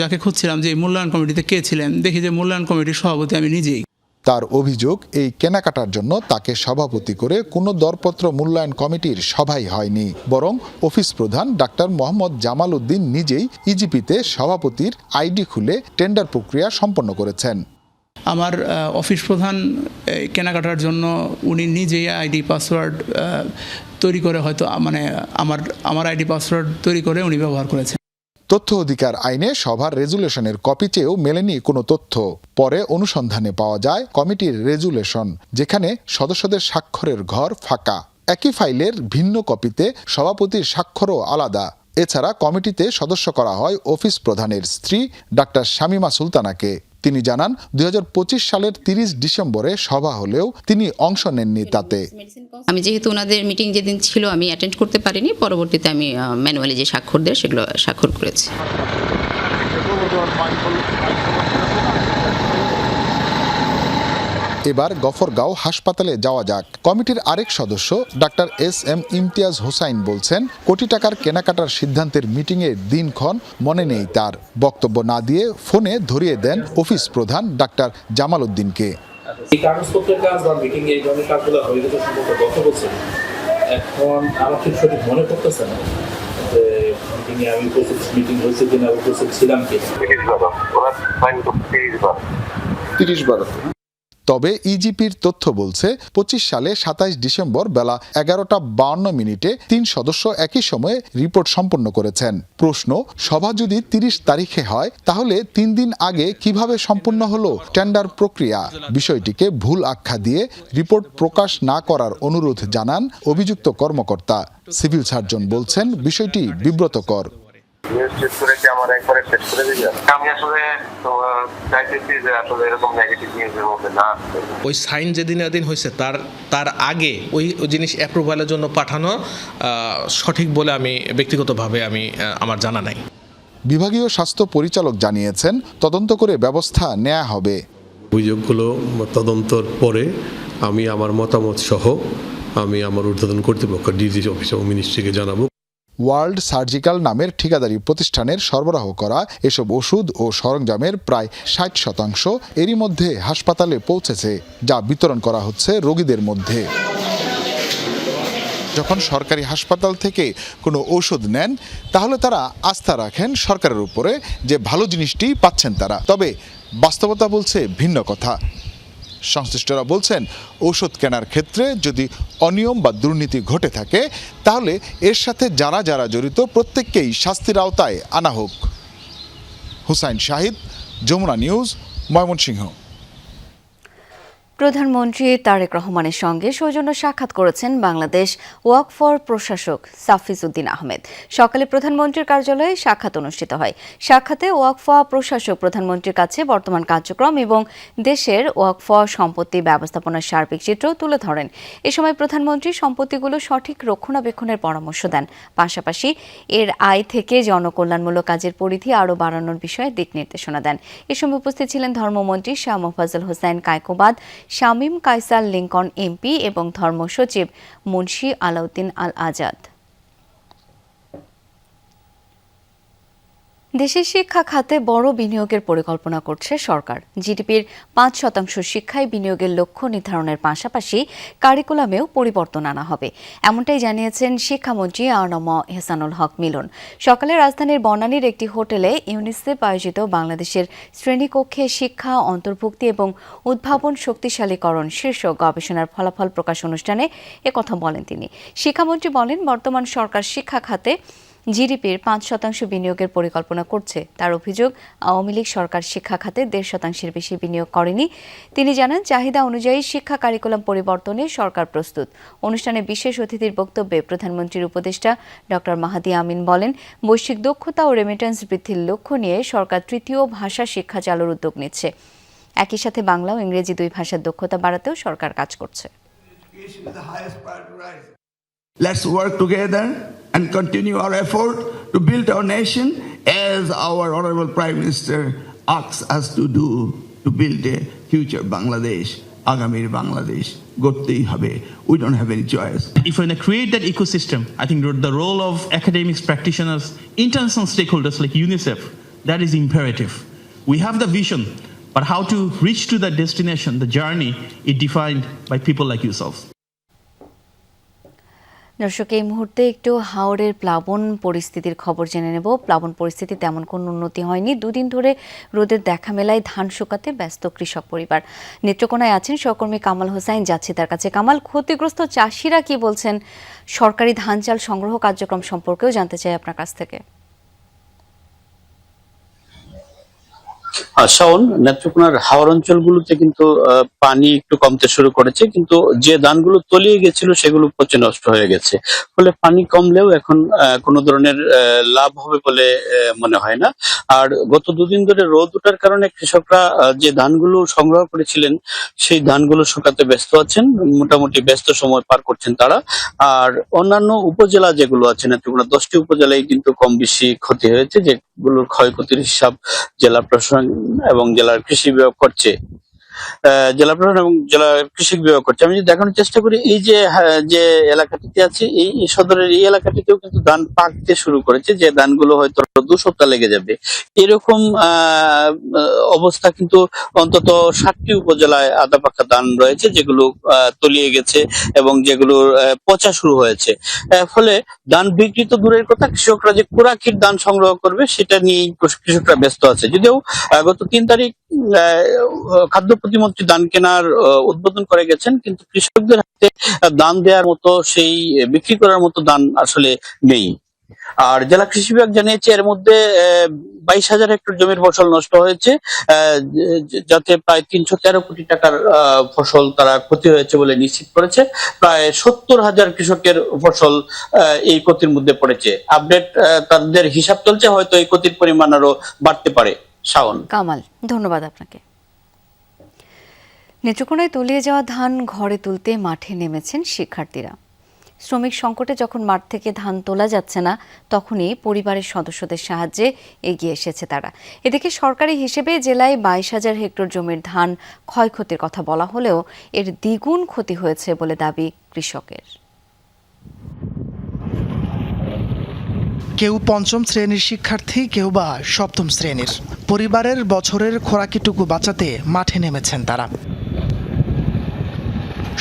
যাকে খুঁজছিলাম, যে মূল্যায়ন কমিটিতে কে ছিলেন, দেখি যে মূল্যায়ন কমিটির সভাপতি আমি নিজেই। তার অভিযোগ, এই কেনাকাটার জন্য তাকে সভাপতি করে কোনো দরপত্র মূল্যায়ন কমিটির সভাই হয়নি, বরং অফিস প্রধান ডাক্তার মোহাম্মদ জামাল উদ্দিন নিজেই ইজিপিতে সভাপতির আইডি খুলে টেন্ডার প্রক্রিয়া সম্পন্ন করেছেন। আমার অফিস প্রধান কেনাকাটার জন্য উনি নিজেই আইডি পাসওয়ার্ড তৈরি করে, হয়তো আমার আইডি পাসওয়ার্ড তৈরি করে উনি ব্যবহার করেছেন। তথ্য অধিকার আইনে সভার রেজুলেশনের কপি চেয়েও মেলেনি কোনো তথ্য। পরে অনুসন্ধানে পাওয়া যায় কমিটির রেজুলেশন, যেখানে সদস্যদের স্বাক্ষরের ঘর ফাঁকা। একই ফাইলের ভিন্ন কপিতে সভাপতির স্বাক্ষরও আলাদা। এছাড়া কমিটিতে সদস্য করা হয় অফিস প্রধানের স্ত্রী ডাক্তার শামিমা সুলতানাকে। তিনি জানান, 2025 সালের 30 ডিসেম্বরে সভা হলেও তিনি অংশ নেননি তাতে। আমি যেহেতু ওনাদের মিটিং যেদিন ছিল আমি অ্যাটেন্ড করতে পারিনি, পরবর্তীতে আমি ম্যানুয়ালি যে স্বাক্ষর দেয় সেগুলো স্বাক্ষর করেছি। এবার গফরগাঁও হাসপাতালে যাওয়া যাক। কমিটির আরেক সদস্য ডাক্তার SM ইমতিয়াজ হোসাইন বলছেন, কোটি টাকার কেনাকাটার সিদ্ধান্তের মিটিংয়ের দিনক্ষণ মনে নেই তার। বক্তব্য না দিয়ে ফোনে ধরিয়ে দেন অফিস প্রধান ডাক্তার জামাল উদ্দিনকে। এই কাগজপত্রের কাজ বা মিটিং এই ধরনের কাজগুলো হয়ে গেছে সম্ভবত গত বছর। এখন আমার ঠিক সঠিক মনে পড়তেছে না যে মিটিংয়ে আমি মিটিং হয়েছে কিনা, উপস্থিত ছিলাম কিনা। 30 বার। তবে ইজিপির তথ্য বলছে 25 সালে 27 ডিসেম্বর বেলা 11:52 3 সদস্য একই সময়ে রিপোর্ট সম্পন্ন করেছেন। প্রশ্ন, সভা যদি 30 তারিখে হয় তাহলে 3 দিন আগে কিভাবে সম্পন্ন হলো টেন্ডার প্রক্রিয়া? বিষয়টিকে ভুল আখ্যা দিয়ে রিপোর্ট প্রকাশ না করার অনুরোধ জানান অভিযুক্ত কর্মকর্তা। সিভিল সার্জন বলছেন, বিষয়টি বিব্রতকর। ওই সাইন যেদিন হয়েছে তার আগে ওই জিনিস অ্যাপ্রুভালের জন্য পাঠানো সঠিক বলে আমি ব্যক্তিগতভাবে আমার জানা নাই। বিভাগীয় স্বাস্থ্য পরিচালক জানিয়েছেন, তদন্ত করে ব্যবস্থা নেওয়া হবে। অভিযোগগুলো তদন্তর পরে আমি আমার মতামত সহ আমি আমার ঊর্ধ্বতন কর্তৃপক্ষ ডিজি অফিস ও মিনিস্ট্রিকে জানাবো। ওয়ার্ল্ড সার্জিক্যাল নামের ঠিকাদারি প্রতিষ্ঠানের সরবরাহ করা এসব ওষুধ ও সরঞ্জামের প্রায় 60% এরই মধ্যে হাসপাতালে পৌঁছেছে, যা বিতরণ করা হচ্ছে রোগীদের মধ্যে। যখন সরকারি হাসপাতাল থেকে কোনো ঔষধ নেন তাহলে তারা আস্থা রাখেন সরকারের উপরে যে ভালো জিনিসটি পাচ্ছেন তারা। তবে বাস্তবতা বলছে ভিন্ন কথা। সংশ্লিষ্টরা বলছেন, ঔষধ কেনার ক্ষেত্রে যদি অনিয়ম বা দুর্নীতি ঘটে থাকে তাহলে এর সাথে যারা যারা জড়িত প্রত্যেককেই শাস্তির আওতায় আনা হোক। হুসাইন শাহিদ, যমুনা নিউজ, ময়মনসিংহ। প্রধানমন্ত্রী তারেক রহমানের সঙ্গে সৌজন্য সাক্ষাৎ করেছেন বাংলাদেশ ওয়াকফ প্রশাসক সাফিজ উদ্দিন আহমেদ। সকালে প্রধানমন্ত্রীর কার্যালয়ে সাক্ষাৎ অনুষ্ঠিত হয়। সাক্ষাতে ওয়াকফ প্রশাসক প্রধানমন্ত্রীর কাছে বর্তমান কার্যক্রম এবং দেশের ওয়াকফ সম্পত্তি ব্যবস্থাপনার সার্বিক চিত্র তুলে ধরেন। এ সময় প্রধানমন্ত্রী সম্পত্তিগুলো সঠিক রক্ষণাবেক্ষণের পরামর্শ দেন। পাশাপাশি এর আয় থেকে জনকল্যাণমূলক কাজের পরিধি আরও বাড়ানোর বিষয়ে দিক নির্দেশনা দেন। এ সময় উপস্থিত ছিলেন ধর্মমন্ত্রী শাহ মোফাজ্জল হোসেন কায়কোবাদ, শামীম কায়সার লিংকন এমপি এবং ধর্ম সচিব মুন্সি আলাউদ্দিন আল আজাদ। দেশের শিক্ষা খাতে বড় বিনিয়োগের পরিকল্পনা করছে সরকার। জিডিপির ৫% শিক্ষায় বিনিয়োগের লক্ষ্য নির্ধারণের পাশাপাশি কারিকুলামেও পরিবর্তন আনা হবে, এমনটাই জানিয়েছেন শিক্ষামন্ত্রী আ.ন.ম এহসানুল হক মিলন। সকালে রাজধানীর বনানীর একটি হোটেলে ইউনিসেফ আয়োজিত বাংলাদেশের শ্রেণীকক্ষে শিক্ষা অন্তর্ভুক্তি এবং উদ্ভাবন শক্তিশালীকরণ শীর্ষক গবেষণার ফলাফল প্রকাশ অনুষ্ঠানে একথা বলেন তিনি। শিক্ষামন্ত্রী বলেন, বর্তমান সরকার শিক্ষা খাতে জিডিপির ৫% বিনিয়োগের পরিকল্পনা করছে। তার অভিযোগ, আওয়ামী লীগ সরকার শিক্ষা খাতে ১.৫%-এর বেশি বিনিয়োগ করেনি। তিনি জানান, চাহিদা অনুযায়ী শিক্ষা কারিকুলাম পরিবর্তনে সরকার প্রস্তুত। অনুষ্ঠানে বিশেষ অতিথির বক্তব্যে প্রধানমন্ত্রীর উপদেষ্টা ডক্টর মাহাদি আমিন বলেন, বৈশ্বিক দক্ষতা ও রেমিটেন্স বৃদ্ধির লক্ষ্য নিয়ে সরকার তৃতীয় ভাষা শিক্ষা চালুর উদ্যোগ নিচ্ছে। একই সাথে বাংলা ও ইংরেজি দুই ভাষার দক্ষতা বাড়াতেও সরকার কাজ করছে। Let's work together and continue our effort to build our nation as our Honorable Prime Minister asks us to do, to build a future Bangladesh, Agamir Bangladesh. Gortei hobe. We don't have any choice. If we're going to create that ecosystem, I think the role of academics, practitioners, international stakeholders like UNICEF, that is imperative. We have the vision, but how to reach to that destination, the journey, is defined by people like yourselves. দর্শক, এই মুহূর্তে একটু হাওরের প্লাবন পরিস্থিতির খবর জেনে নেব। প্লাবন পরিস্থিতি তেমন কোনো উন্নতি হয়নি। দুদিন ধরে রোদের দেখা মেলায় ধান শুকাতে ব্যস্ত কৃষক পরিবার। নেত্রকোনায় আছেন সহকর্মী কামাল হোসাইন, যাচ্ছি তার কাছে। কামাল, ক্ষতিগ্রস্ত চাষিরা কি বলছেন? সরকারি ধান চাল সংগ্রহ কার্যক্রম সম্পর্কেও জানতে চাই আপনার কাছ থেকে। শাওন, নেত্রকোনার হাওর অঞ্চলগুলোতে কিন্তু পানি একটু কমতে শুরু করেছে, কিন্তু যে ধানগুলো তলিয়ে গেছিল সেগুলো পচে নষ্ট হয়ে গেছে। ফলে পানি কমলেও এখন কোনো ধরনের লাভ হবে বলে মনে হয় না। আর গত দুদিন ধরে রোদ ওঠার কারণে কৃষকরা যে ধানগুলো সংগ্রহ করেছিলেন সেই ধানগুলো শুকাতে ব্যস্ত আছেন, মোটামুটি ব্যস্ত সময় পার করছেন তারা। আর অন্যান্য উপজেলা যেগুলো আছে, নেত্রকোনা 10টি উপজেলায় কিন্তু কম বেশি ক্ষতি হয়েছে, যেগুলোর ক্ষয়ক্ষতির হিসাব জেলা প্রশাসন এবং জেলার কৃষি বিভাগ করছে। জেলা প্রশাসন এবং জেলার কৃষি বিভাগ করছে। আমি যদি দেখানোর চেষ্টা করি, এই যে এলাকাটিতে আছে, এই সদরের এই এলাকাটিতেও কিন্তু ধান পাকতে শুরু করেছে, যে ধানগুলো হয়তো 2 সপ্তাহ লেগে যাবে। এরকম অবস্থা কিন্তু অন্তত 7টি উপজেলায় আধা পাকা ধান রয়েছে, যেগুলো তলিয়ে গেছে এবং যেগুলোর পচা শুরু হয়েছে। ফলে ধান বিক্রি তো দূরের কথা, কৃষকরা যে কুরাকির ধান সংগ্রহ করবে সেটা নিয়েই কৃষকরা ব্যস্ত আছে। যদিও গত 3 তারিখ খাদ্য প্রতিমন্ত্রী ধান কেনার উদ্বোধন করে গেছেন, কিন্তু কৃষকদের হাতে ধান দেওয়ার মতো, সেই বিক্রি করার মতো ধান আসলে নেই। আর জেলা কৃষি বিভাগ জানিয়েছে এর মধ্যে 22,000 হেক্টর জমির ফসল নষ্ট হয়েছে, যাতে প্রায় 313 কোটি টাকার ফসল তারা ক্ষতি হয়েছে বলে নিশ্চিত করেছে। প্রায় 70,000 কৃষকের ফসল এই ক্ষতির মধ্যে পড়েছে। আপডেট তাদের হিসাব চলছে, হয়তো এই ক্ষতির পরিমাণ আরো বাড়তে পারে। শাওন। কামাল, ধন্যবাদ আপনাকে। নেত্রকোনায় তলিয়ে যাওয়া ধান ঘরে তুলতে মাঠে নেমেছেন শিক্ষার্থীরা। শ্রমিক সংকটে যখন মাঠ থেকে ধান তোলা যাচ্ছে না, তখনই পরিবারের সদস্যদের সাহায্যে এগিয়ে এসেছে তারা। এদিকে সরকারি হিসেবে জেলায় 22,000 হেক্টর জমির ধান ক্ষয়ক্ষতির কথা বলা হলেও এর দ্বিগুণ ক্ষতি হয়েছে বলে দাবি কৃষকের। কেউ 5ম শ্রেণীর শিক্ষার্থী, কেউ বা 7ম শ্রেণীর। পরিবারের বছরের খোরাকিটুকু বাঁচাতে মাঠে নেমেছেন তারা।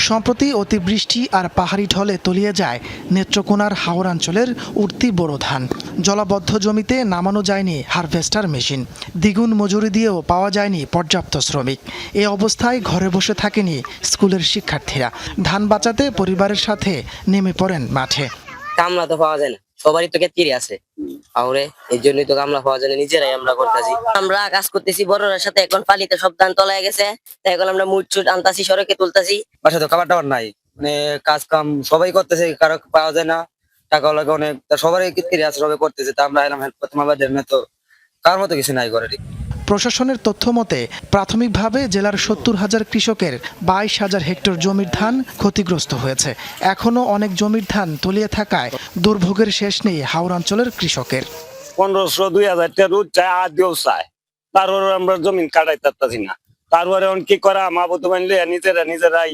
সম্প্রতি অতিবৃষ্টি আর পাহাড়ি ঢলে তলিয়ে যায় নেত্রকোনার হাওড়াঞ্চলের উঠতি বোরো ধান। জলাবদ্ধ জমিতে নামানো যায়নি হারভেস্টার মেশিন, দ্বিগুণ মজুরি দিয়েও পাওয়া যায়নি পর্যাপ্ত শ্রমিক। এই অবস্থায় ঘরে বসে থাকেনি স্কুলের শিক্ষার্থীরা। ধান বাঁচাতে পরিবারের সাথে নেমে পড়েন মাঠে। কামলা তো পাওয়া যায় না, সবারই তো ক্ষেত্রে আছে আহরে, এই জন্যই তো কামলা পাওয়ার জন্য নিজেরাই আমরা করতেছি। আমরা কাজ করতেছি বড়রার সাথে, এখন পালিতে সব ধান তলায় গেছে, তাই এখন আমরা মুট চুট আনতাছি, সড়কে তুলতাছি। বাসায় তো খাবার টাবার নাই, মানে কাজ কাম সবাই করতেছে, কারো পাওয়া যায় না, টাকা লাগে অনেক, তা সবারই ক্ষেত্রে আছে, সবাই করতেছে, তা আমরা এলাম হেল্প করতে আমাদের না, তো কার মতো কিছু নাই করে। প্রশাসনের তথ্য মতে প্রাথমিকভাবে জেলার 70,000 কৃষকের 22,000 হেক্টর জমির ধান ক্ষতিগ্রস্ত হয়েছে। এখনও অনেক জমির ধান তলিয়ে থাকায় দুর্ভোগের শেষ নেই হাওড়াঞ্চলের কৃষকের। 1500-2000 টাকা রোজ চায়, আর দিয়েও চায়, তারপরে আমরা জমিন কাটাই পারতাছি না। তারপরে কি করা, মা বধু বানলে নিজেরাই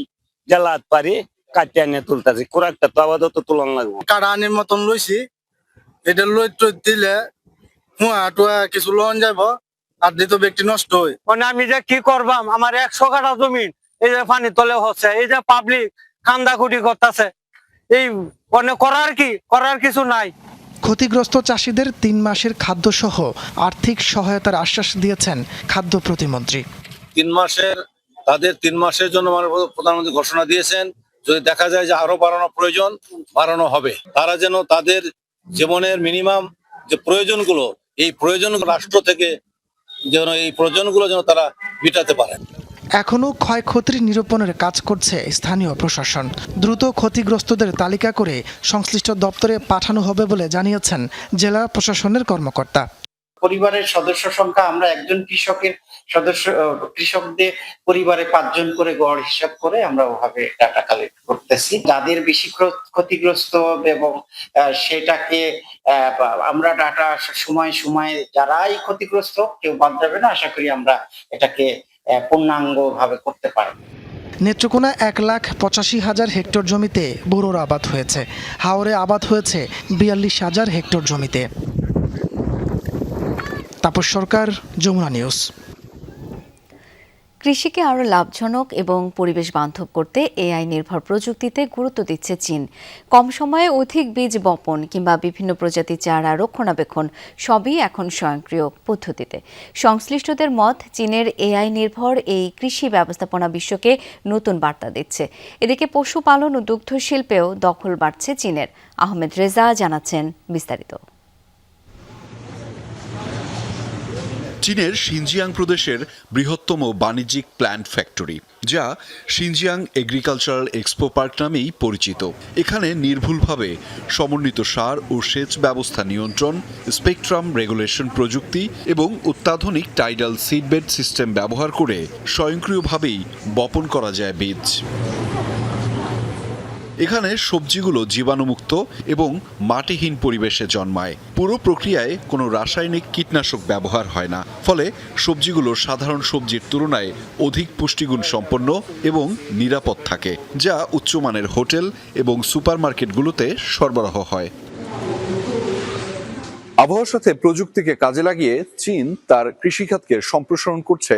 জেলাত পারি কাটিয়ে নিয়ে তুলতেছি, কোরাকটা তো আপাতত তুলন লাগবো। কাটা আনির মতন লইছি, এটা লই দিলে কিছু লোন যাবো, আর দিত ব্যক্তি নষ্ট হয়। মানে আমি যে কি করবাম, আমার 100 কাঠা জমিন এই যে পানি তলে হচ্ছে, এই যে পাবলিক কান্দাকুটি করতেছে, এই মানে করার কিছু নাই। ক্ষতিগ্রস্ত চাষিদের 3 মাসের খাদ্যসহ আর্থিক সহায়তার আশ্বাস দিয়েছেন খাদ্য প্রতিমন্ত্রী। 3 মাসের জন্য মাননীয় প্রধানমন্ত্রী ঘোষণা দিয়েছেন, যদি দেখা যায় যে আরো বাড়ানো প্রয়োজন, বাড়ানো হবে। তারা যেন তাদের জীবনের মিনিমাম যে প্রয়োজনগুলো, এই প্রয়োজনগুলো রাষ্ট্র থেকে যেন এই প্রয়োজনগুলো যেন তারা মেটাতে পারে। এখনও ক্ষয়ক্ষতির নিরূপণের কাজ করছে স্থানীয় প্রশাসন। দ্রুত ক্ষতিগ্রস্তদের তালিকা করে সংশ্লিষ্ট দপ্তরে পাঠানো হবে বলে জানিয়েছেন জেলা প্রশাসনের কর্মকর্তা। পরিবারের সদস্য সংখ্যা আমরা একজন কৃষকদের পরিবারে 5 জন করে গড় হিসাব করে আমরা ওভাবে ডাটা কালেক্ট করতেছি। যাদের বেশি ক্ষতিগ্রস্ত এবং সেটাকে আমরা ডাটা সময় যারাই ক্ষতিগ্রস্ত কেউ বাদ যাবে না, আশা করি আমরা এটাকে পূর্ণাঙ্গ ভাবে করতে পারব। নেত্রকোনা 1,85,000 হেক্টর জমিতে বোরোর আবাদ হয়েছে। হাওরে আবাদ হয়েছে 42,000 হেক্টর জমিতে। তাপস সরকার, যমুনা নিউজ। কৃষিকে আরও লাভজনক এবং পরিবেশ বান্ধব করতে এআই নির্ভর প্রযুক্তিতে গুরুত্ব দিচ্ছে চীন। কম সময়ে অধিক বীজ বপন কিংবা বিভিন্ন প্রজাতির চারা রক্ষণাবেক্ষণ সবই এখন স্বয়ংক্রিয় পদ্ধতিতে। সংশ্লিষ্টদের মত, চীনের এআই নির্ভর এই কৃষি ব্যবস্থাপনা বিশ্বকে নতুন বার্তা দিচ্ছে। এদিকে পশুপালন ও দুগ্ধ শিল্পেও দখল বাড়ছে চীনের। আহমেদ রেজা জানাচ্ছেন বিস্তারিত। চীনের শিনজিয়াং প্রদেশের বৃহত্তম বাণিজ্যিক প্ল্যান্ট ফ্যাক্টরি, যা শিনজিয়াং এগ্রিকালচারাল এক্সপো পার্ক নামেই পরিচিত। এখানে নির্ভুলভাবে সমন্বিত সার ও সেচ ব্যবস্থা নিয়ন্ত্রণ, স্পেকট্রাম রেগুলেশন প্রযুক্তি এবং অত্যাধুনিক টাইডাল সিডবেড সিস্টেম ব্যবহার করে স্বয়ংক্রিয়ভাবেই বপন করা যায় বীজ। এখানে সবজিগুলো জীবাণুমুক্ত এবং মাটিহীন পরিবেশে জন্মায়। পুরো প্রক্রিয়ায় কোনো রাসায়নিক কীটনাশক ব্যবহার হয় না, ফলে সবজিগুলো সাধারণ সবজির তুলনায় অধিক পুষ্টিগুণ সম্পন্ন এবং নিরাপদ থাকে, যা উচ্চমানের হোটেল এবং সুপারমার্কেটগুলোতে সরবরাহ হয়। আবহাওয়ার সাথে প্রযুক্তিকে কাজে লাগিয়ে চীন তার কৃষিখাতকে সম্প্রসারণ করছে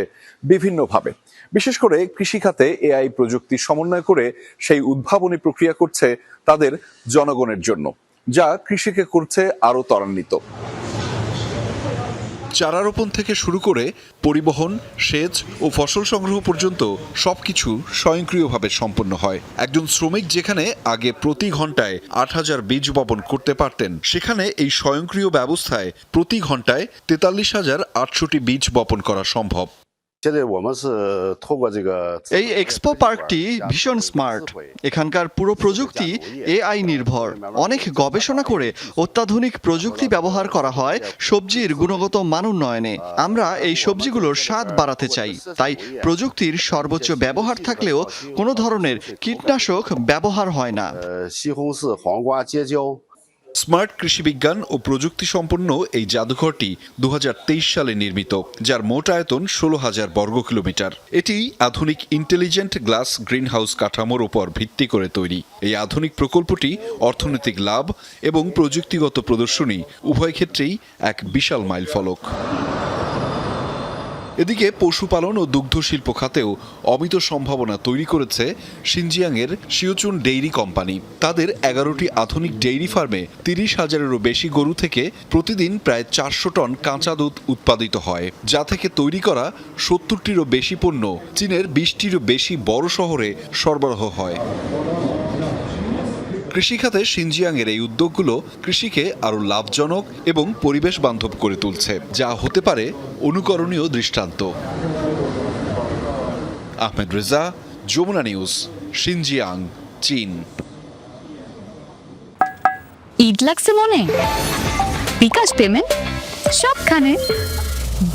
বিভিন্নভাবে। বিশেষ করে কৃষিখাতে এআই প্রযুক্তি সমন্বয় করে সেই উদ্ভাবনী প্রক্রিয়া করছে তাদের জনগণের জন্য, যা কৃষিকে করছে আরও ত্বরান্বিত। চারা রোপণ থেকে শুরু করে পরিবহন, সেচ ও ফসল সংগ্রহ পর্যন্ত সবকিছু স্বয়ংক্রিয়ভাবে সম্পন্ন হয়। একজন শ্রমিক যেখানে আগে প্রতি ঘন্টায় 8,000 বীজ বপন করতে পারতেন, সেখানে এই স্বয়ংক্রিয় ব্যবস্থায় প্রতি ঘন্টায় 43,800টি বীজ বপন করা সম্ভব। এই এক্সপো পার্কটি ভীষণ স্মার্ট। এখানকার পুরো প্রযুক্তি এআই নির্ভর। অনেক গবেষণা করে অত্যাধুনিক প্রযুক্তি ব্যবহার করা হয় সবজির গুণগত মান উন্নয়নে। আমরা এই সবজিগুলোর স্বাদ বাড়াতে চাই, তাই প্রযুক্তির সর্বোচ্চ ব্যবহার থাকলেও কোনো ধরনের কীটনাশক ব্যবহার হয় না। স্মার্ট কৃষিবিজ্ঞান ও প্রযুক্তি সম্পন্ন এই জাদুঘরটি 2023 সালে নির্মিত, যার মোট আয়তন 16,000 বর্গ কিলোমিটার। এটি আধুনিক ইন্টেলিজেন্ট গ্লাস গ্রিনহাউস কাঠামোর উপর ভিত্তি করে তৈরি। এই আধুনিক প্রকল্পটি অর্থনৈতিক লাভ এবং প্রযুক্তিগত প্রদর্শনী উভয় ক্ষেত্রেই এক বিশাল মাইলফলক। এদিকে পশুপালন ও দুগ্ধ শিল্প খাতেও অমিত সম্ভাবনা তৈরি করেছে শিনজিয়াংয়ের শিওচুন ডেইরি কোম্পানি। তাদের 11টি আধুনিক ডেইরি ফার্মে 30,000-এরও বেশি গরু থেকে প্রতিদিন প্রায় 400 টন কাঁচা দুধ উৎপাদিত হয়, যা থেকে তৈরি করা 70টিরও বেশি পণ্য চীনের 20টিরও বেশি বড় শহরে সরবরাহ হয়। কৃষিখাতে শিনজিয়াংয়ের এই উদ্যোগগুলো কৃষিকে আরও লাভজনক এবং পরিবেশ বান্ধব করে তুলছে, যা হতে পারে অনুকরণীয় দৃষ্টান্ত। আহমেদ রেজা, যমুনা নিউজ, শিনজিয়াং, চীন। ঈদ লাগছে মনে? বিকাশ পেমেন্ট সবখানে,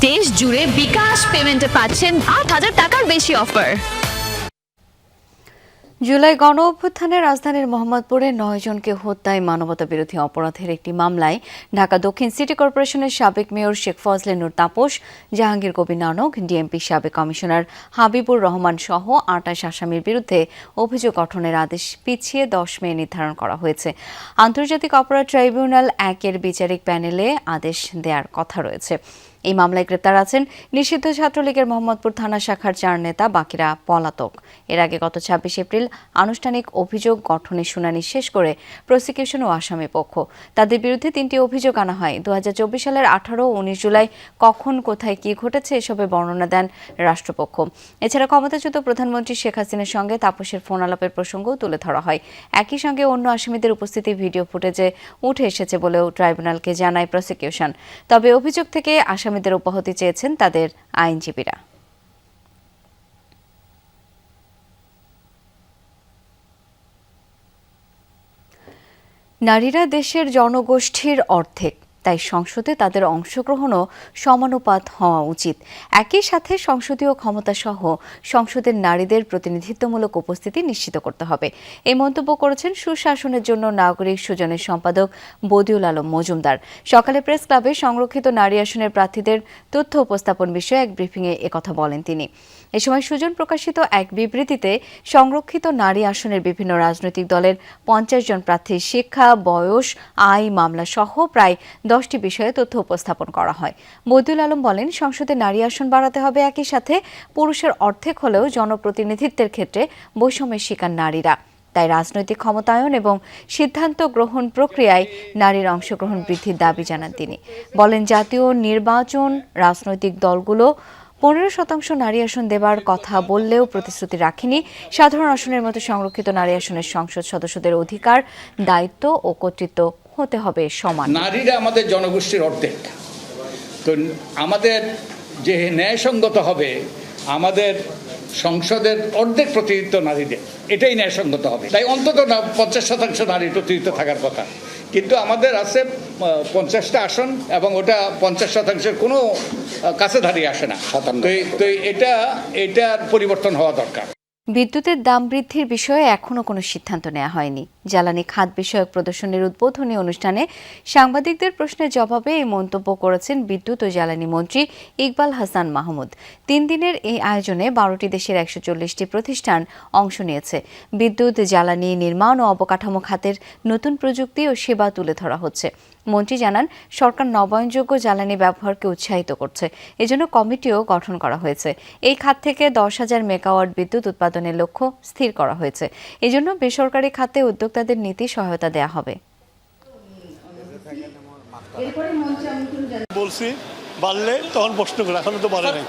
দেশ জুড়ে বিকাশ পেমেন্টে পাচ্ছেন ৮,০০০ টাকার বেশি অফার। জুলাই গণ অভ্যুত্থানে রাজধানীর মোহাম্মদপুরে ৯ জনকে হত্যায় মানবতা বিরোধী অপরাধের একটি মামলায় ঢাকা দক্ষিণ সিটি কর্পোরেশনের সাবেক মেয়র শেখ ফজলে নূর তাপস, জাহাঙ্গীর কবির নানক, ডিএমপি সাবেক কমিশনার হাবিবুর রহমান সহ ২৮ আসামির বিরুদ্ধে অভিযোগ গঠনের আদেশ পিছিয়ে ১০ মে নির্ধারণ করা হয়েছে। আন্তর্জাতিক অপরাধ ট্রাইব্যুনাল ১-এর বিচারিক প্যানেলে আদেশ দেওয়ার কথা রয়েছে। এই মামলায় গ্রেপ্তার আছেন নিষিদ্ধ ছাত্রলীগের মোহাম্মদপুর থানা শাখার ৪ নেতা, বাকিরা পলাতক। এর আগে গত ২৬ এপ্রিল আনুষ্ঠানিক অভিযোগ গঠনের শুনানি শেষ করে প্রসিকিউশন ও আসামি পক্ষ তাদের বিরুদ্ধে ৩টি অভিযোগ আনা হয়। ২০২৪ সালের ১৮ ও ১৯ জুলাই কখন কোথায় কি ঘটেছে এসবের বর্ণনা দেন রাষ্ট্রপক্ষ। এছাড়া ক্ষমতাচ্যুত প্রধানমন্ত্রী শেখ হাসিনার সঙ্গে তাপসের ফোন আলাপের প্রসঙ্গও তুলে ধরা হয়। একই সঙ্গে অন্য আসামিদের উপস্থিতি ভিডিও ফুটেজে উঠে এসেছে বলেও ট্রাইব্যুনালকে জানায় প্রসিকিউশন। তবে অভিযোগ থেকে আসামিদের অব্যাহতি চেয়েছেন তাদের আইনজীবীরা। নারীরা দেশের জনগোষ্ঠীর অর্ধেক, তাই সংসদে তাদের অংশগ্রহণও সমানুপাত হওয়া উচিত। একই সাথে সংসদীয় ক্ষমতা সহ সংসদের নারীদের প্রতিনিধিত্বমূলক উপস্থিতি নিশ্চিত করতে হবে। এই মন্তব্য করেছেন সুশাসনের জন্য নাগরিক সুজনের সম্পাদক বদিউল আলম মজুমদার। সকালে প্রেস ক্লাবে সংরক্ষিত নারী আসনের প্রার্থীদের তথ্য উপস্থাপন বিষয়ে এক ব্রিফিংয়ে একথা বলেন তিনি। এ সময় সুজন প্রকাশিত এক বিবৃতিতে সংরক্ষিত নারী আসনের বিভিন্ন রাজনৈতিক দলের ৫০ জন প্রার্থীর শিক্ষা, বয়স, আয়, মামলা সহ প্রায় 10টি বিষয়ে তথ্য উপস্থাপন করা হয়। বদিউল আলম বলেন, সংসদে নারী আসন বাড়াতে হবে, একই সাথে পুরুষের অর্ধেক হলেও জনপ্রতিনিধিত্বের ক্ষেত্রে বৈষম্যের শিকার নারীরা। তাই রাজনৈতিক ক্ষমতায়ন এবং সিদ্ধান্ত গ্রহণ প্রক্রিয়ায় নারীর অংশগ্রহণ বৃদ্ধির দাবি জানান তিনি। বলেন, জাতীয় নির্বাচন রাজনৈতিক দলগুলো 15% নারী আসন দেবার কথা বললেও প্রতিশ্রুতি রাখেনি। সাধারণ আসনের মতো সংরক্ষিত নারী আসনের সংসদ সদস্যদের অধিকার, দায়িত্ব ও কর্তৃত্ব হতে হবে সমান। নারীরা আমাদের জনগোষ্ঠীর অর্ধেক, তো আমাদের যে ন্যায়সঙ্গত হবে আমাদের সংসদের অর্ধেক প্রতিনিধিত্ব নারীদের, এটাই ন্যায়সঙ্গত হবে। তাই অন্তত 50% নারীর প্রতিনিধিত্ব থাকার কথা, কিন্তু আমাদের আছে 50টা আসন এবং ওটা 50%-এর কোনো কাছে দাঁড়িয়ে আসে না। তো এটার পরিবর্তন হওয়া দরকার। বিদ্যুতের দাম বৃদ্ধির বিষয়ে এখনো কোনো সিদ্ধান্ত নেওয়া হয়নি। জ্বালানি খাত বিষয়ক প্রদর্শনীর উদ্বোধনী অনুষ্ঠানে সাংবাদিকদের প্রশ্নের জবাবে এই মন্তব্য করেছেন বিদ্যুৎ ও জ্বালানি মন্ত্রী ইকবাল হাসান মাহমুদ। 3 দিনের এই আয়োজনে 12টি দেশের 140টি প্রতিষ্ঠান অংশ নিয়েছে। বিদ্যুৎ, জ্বালানি, নির্মাণ ও অবকাঠামো খাতের নতুন প্রযুক্তি ও সেবা তুলে ধরা হচ্ছে। মন্ত্রী জানান, সরকার নবায়নযোগ্য জ্বালানি ব্যবহারকে উৎসাহিত করছে, এজন্য কমিটিও গঠন করা হয়েছে। এই খাত থেকে 10,000 মেগাওয়াট বিদ্যুৎ উৎপাদনের লক্ষ্য স্থির করা হয়েছে। এজন্য বেসরকারি খাতে উদ্যোক্তাদের নীতি সহায়তা দেওয়া হবে। বলছি বাড়লে তখন প্রশ্ন করে, এখনো তো বাড়ে নাই।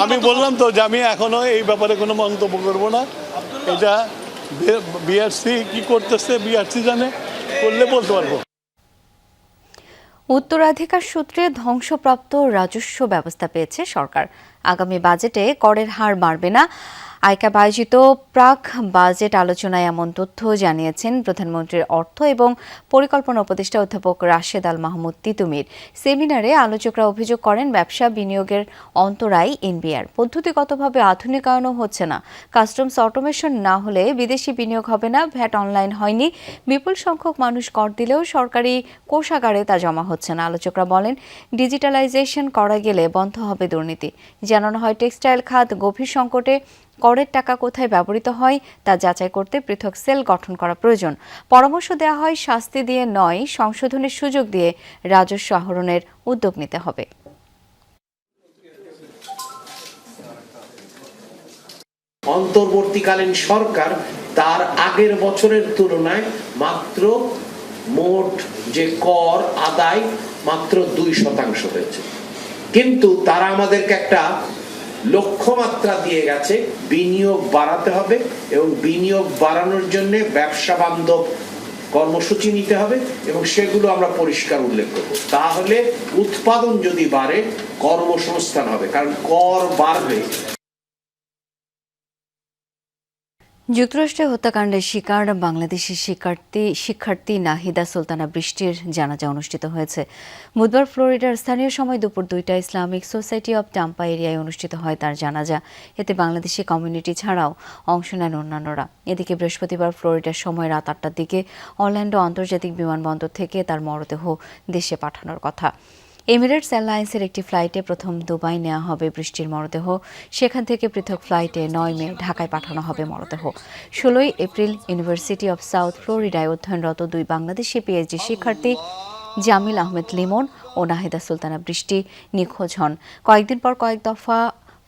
আমি বললাম তো যে আমি এখনো এই ব্যাপারে কোনো মন্তব্য করবো না। এটা বিআরসি কি করতেছে, বিআরসি জানে, করলে বলতে পারবো। উত্তরাধিকার সূত্রে ধ্বংসপ্রাপ্ত রাজস্ব ব্যবস্থা পেয়েছে সরকার। আগামী বাজেটে করের হার বাড়বে না। আইক্যাব আয়োজিত প্রাক বাজেট আলোচনায় এমন তথ্য জানিয়েছেন প্রধানমন্ত্রীর অর্থ এবং পরিকল্পনা উপদেষ্টা অধ্যাপক রাশেদ আল মাহমুদ তিতুমির। সেমিনারে আলোচকরা অভিযোগ করেন, ব্যবসা বিনিয়োগের অন্তরায় এনবিআর পদ্ধতিগতভাবে আধুনিকায়নও হচ্ছে না। কাস্টমস অটোমেশন না হলে বিদেশি বিনিয়োগ হবে না। ভ্যাট অনলাইন হয়নি। বিপুল সংখ্যক মানুষ কর দিলেও সরকারি কোষাগারে তা জমা হচ্ছে না। আলোচকরা বলেন, ডিজিটালাইজেশন করা গেলে বন্ধ হবে দুর্নীতি। জানানো হয়, টেক্সটাইল খাত গভীর সংকটে। করের টাকা কোথায় ব্যবহৃত হয় তা যাচাই করতে পৃথক সেল গঠন করা প্রয়োজন। পরামর্শ দেওয়া হয়, শাস্তি দিয়ে নয়, সংশোধনের সুযোগ দিয়ে রাজস্ব আহরণের উদ্যোগ নিতে হবে। অন্তর্বর্তীকালীন সরকার তার আগের বছরের তুলনায় মাত্র মোট যে কর আদায় মাত্র 2% হয়েছে, কিন্তু তারা আমাদেরকে একটা লক্ষ্যমাত্রা দিয়ে গেছে বিনিয়োগ বাড়াতে হবে এবং বিনিয়োগ বাড়ানোর জন্য ব্যবসা বান্ধব কর্মসূচি নিতে হবে এবং সেগুলো আমরা পরিষ্কার উল্লেখ করব। তাহলে উৎপাদন যদি বাড়ে কর্মসংস্থান হবে, কারণ কর বাড়বে। যুক্তরাষ্ট্রে হত্যাকাণ্ডের শিকার বাংলাদেশি শিক্ষার্থী নাহিদা সুলতানা বৃষ্টির জানাজা অনুষ্ঠিত হয়েছে। বুধবার ফ্লোরিডার স্থানীয় সময় দুপুর 2টায় ইসলামিক সোসাইটি অব টাম্পা এরিয়ায় অনুষ্ঠিত হয় তার জানাজা। এতে বাংলাদেশি কমিউনিটি ছাড়াও অংশ নেন অন্যান্যরা। এদিকে বৃহস্পতিবার ফ্লোরিডার সময় রাত 8টার দিকে অরল্যান্ডো আন্তর্জাতিক বিমানবন্দর থেকে তার মরদেহ দেশে পাঠানোর কথা। এমিরেটস এয়ারলাইন্সের একটি ফ্লাইটে প্রথম দুবাই নেওয়া হবে বৃষ্টির মরদেহ। সেখান থেকে পৃথক ফ্লাইটে 9 মে ঢাকায় পাঠানো হবে মরদেহ। 16 এপ্রিল ইউনিভার্সিটি অব সাউথ ফ্লোরিডায় অধ্যয়নরত 2 বাংলাদেশি পিএইচডি শিক্ষার্থী জামিল আহমেদ লিমন ও নাহিদা সুলতানা বৃষ্টি নিখোঁজ হন। কয়েকদিন পর কয়েক দফা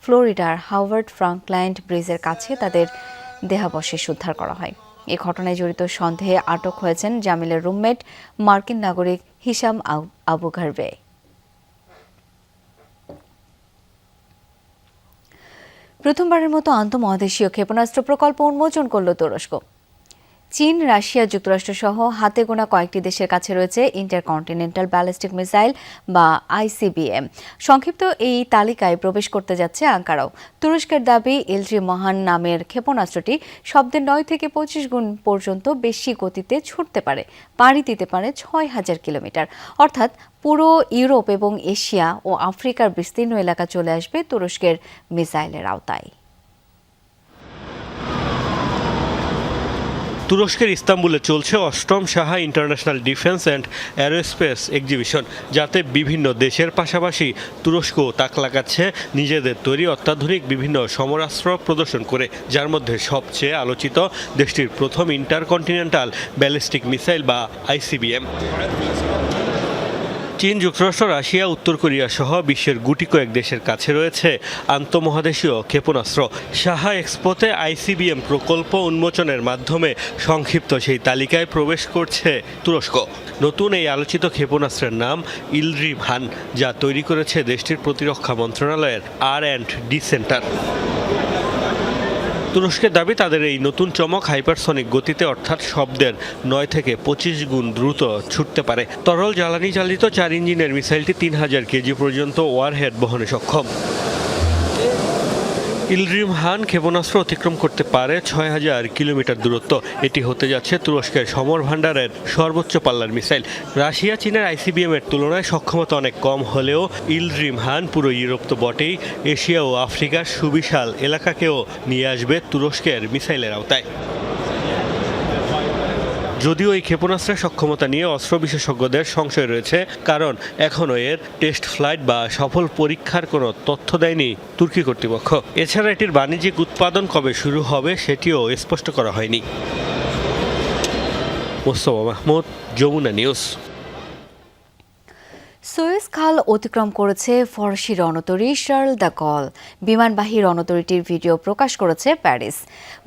ফ্লোরিডার হাওয়ার্ড ফ্রাঙ্কল্যান্ড ব্রিজের কাছে তাদের দেহাবশেষ উদ্ধার করা হয়। এ ঘটনায় জড়িত সন্দেহে আটক হয়েছেন জামিলের রুমমেট মার্কিন নাগরিক হিশাম আবু ঘারবে। প্রথমবারের মতো আন্তঃমহাদেশীয় ক্ষেপণাস্ত্র প্রকল্প উন্মোচন করল তুরস্ক। চীন, রাশিয়া, যুক্তরাষ্ট্র সহ হাতে গোনা কয়েকটি দেশের কাছে রয়েছে ইন্টারকন্টিনেন্টাল ব্যালিস্টিক মিসাইল বা আইসিবিএম। সংক্ষিপ্ত এই তালিকায় প্রবেশ করতে যাচ্ছে আঙ্কারাও। তুরস্কের দাবি, ইলড্রিম মহান নামের ক্ষেপণাস্ত্রটি শব্দের 9 থেকে 25 গুণ পর্যন্ত বেশি গতিতে ছুটতে পারে, পাড়ি দিতে পারে 6000 কিলোমিটার। অর্থাৎ পুরো ইউরোপ এবং এশিয়া ও আফ্রিকার বিস্তীর্ণ এলাকা চলে আসবে তুরস্কের মিসাইলের আওতায়। তুরস্কের ইস্তাম্বুলে চলছে 8ম SAHA international defence and aerospace exhibition, যাতে বিভিন্ন দেশের পাশাপাশি তুরস্ক তাক লাগাচ্ছে নিজেদের তৈরি অত্যাধুনিক বিভিন্ন সমরাস্ত্র প্রদর্শন করে, যার মধ্যে সবচেয়ে আলোচিত দেশটির প্রথম ইন্টারকন্টিনেন্টাল ব্যালিস্টিক মিসাইল বা আইসিবিএম। চীন, যুক্তরাষ্ট্র, রাশিয়া, উত্তর কোরিয়া সহ বিশ্বের গুটি কয়েক দেশের কাছে রয়েছে আন্তঃমহাদেশীয় ক্ষেপণাস্ত্র। সাহা এক্সপোতে আইসিবিএম প্রকল্প উন্মোচনের মাধ্যমে সংক্ষিপ্ত সেই তালিকায় প্রবেশ করছে তুরস্ক। নতুন এই আলোচিত ক্ষেপণাস্ত্রের নাম ইলড্রিম হান, যা তৈরি করেছে দেশটির প্রতিরক্ষা মন্ত্রণালয়ের R&D সেন্টার। তুরস্কের দাবি, তাদের এই নতুন চমক হাইপারসনিক গতিতে অর্থাৎ শব্দের 9 থেকে 25 গুণ দ্রুত ছুটতে পারে। তরল জ্বালানি চালিত 4 ইঞ্জিনের মিসাইলটি 3000 কেজি পর্যন্ত ওয়ারহেড বহনে সক্ষম। ইলড্রিম হান ক্ষেপণাস্ত্র অতিক্রম করতে পারে 6000 কিলোমিটার দূরত্ব। এটি হতে যাচ্ছে তুরস্কের সমর ভান্ডারের সর্বোচ্চ পাল্লার মিসাইল। রাশিয়া, চীনের আইসিবিএম এর তুলনায় সক্ষমতা অনেক কম হলেও ইলড্রিম হান পুরো ইউরোপ তো বটেই, এশিয়া ও আফ্রিকার সুবিশাল এলাকাকেও নিয়ে আসবে তুরস্কের মিসাইলের আওতায়। যদিও এই ক্ষেপণাস্ত্রের সক্ষমতা নিয়ে অস্ত্র বিশেষজ্ঞদের সংশয় রয়েছে, কারণ এখনও এর টেস্ট ফ্লাইট বা সফল পরীক্ষার কোনো তথ্য দেয়নি তুর্কি কর্তৃপক্ষ। এছাড়া এটির বাণিজ্যিক উৎপাদন কবে শুরু হবে সেটিও স্পষ্ট করা হয়নি। মোস্তফা মাহমুদ, যমুনা নিউজ। সুয়েজ খাল অতিক্রম করেছে ফরাসি রণতরী শার্ল দ্য গল। বিমানবাহী রণতরীটির ভিডিও প্রকাশ করেছে প্যারিস।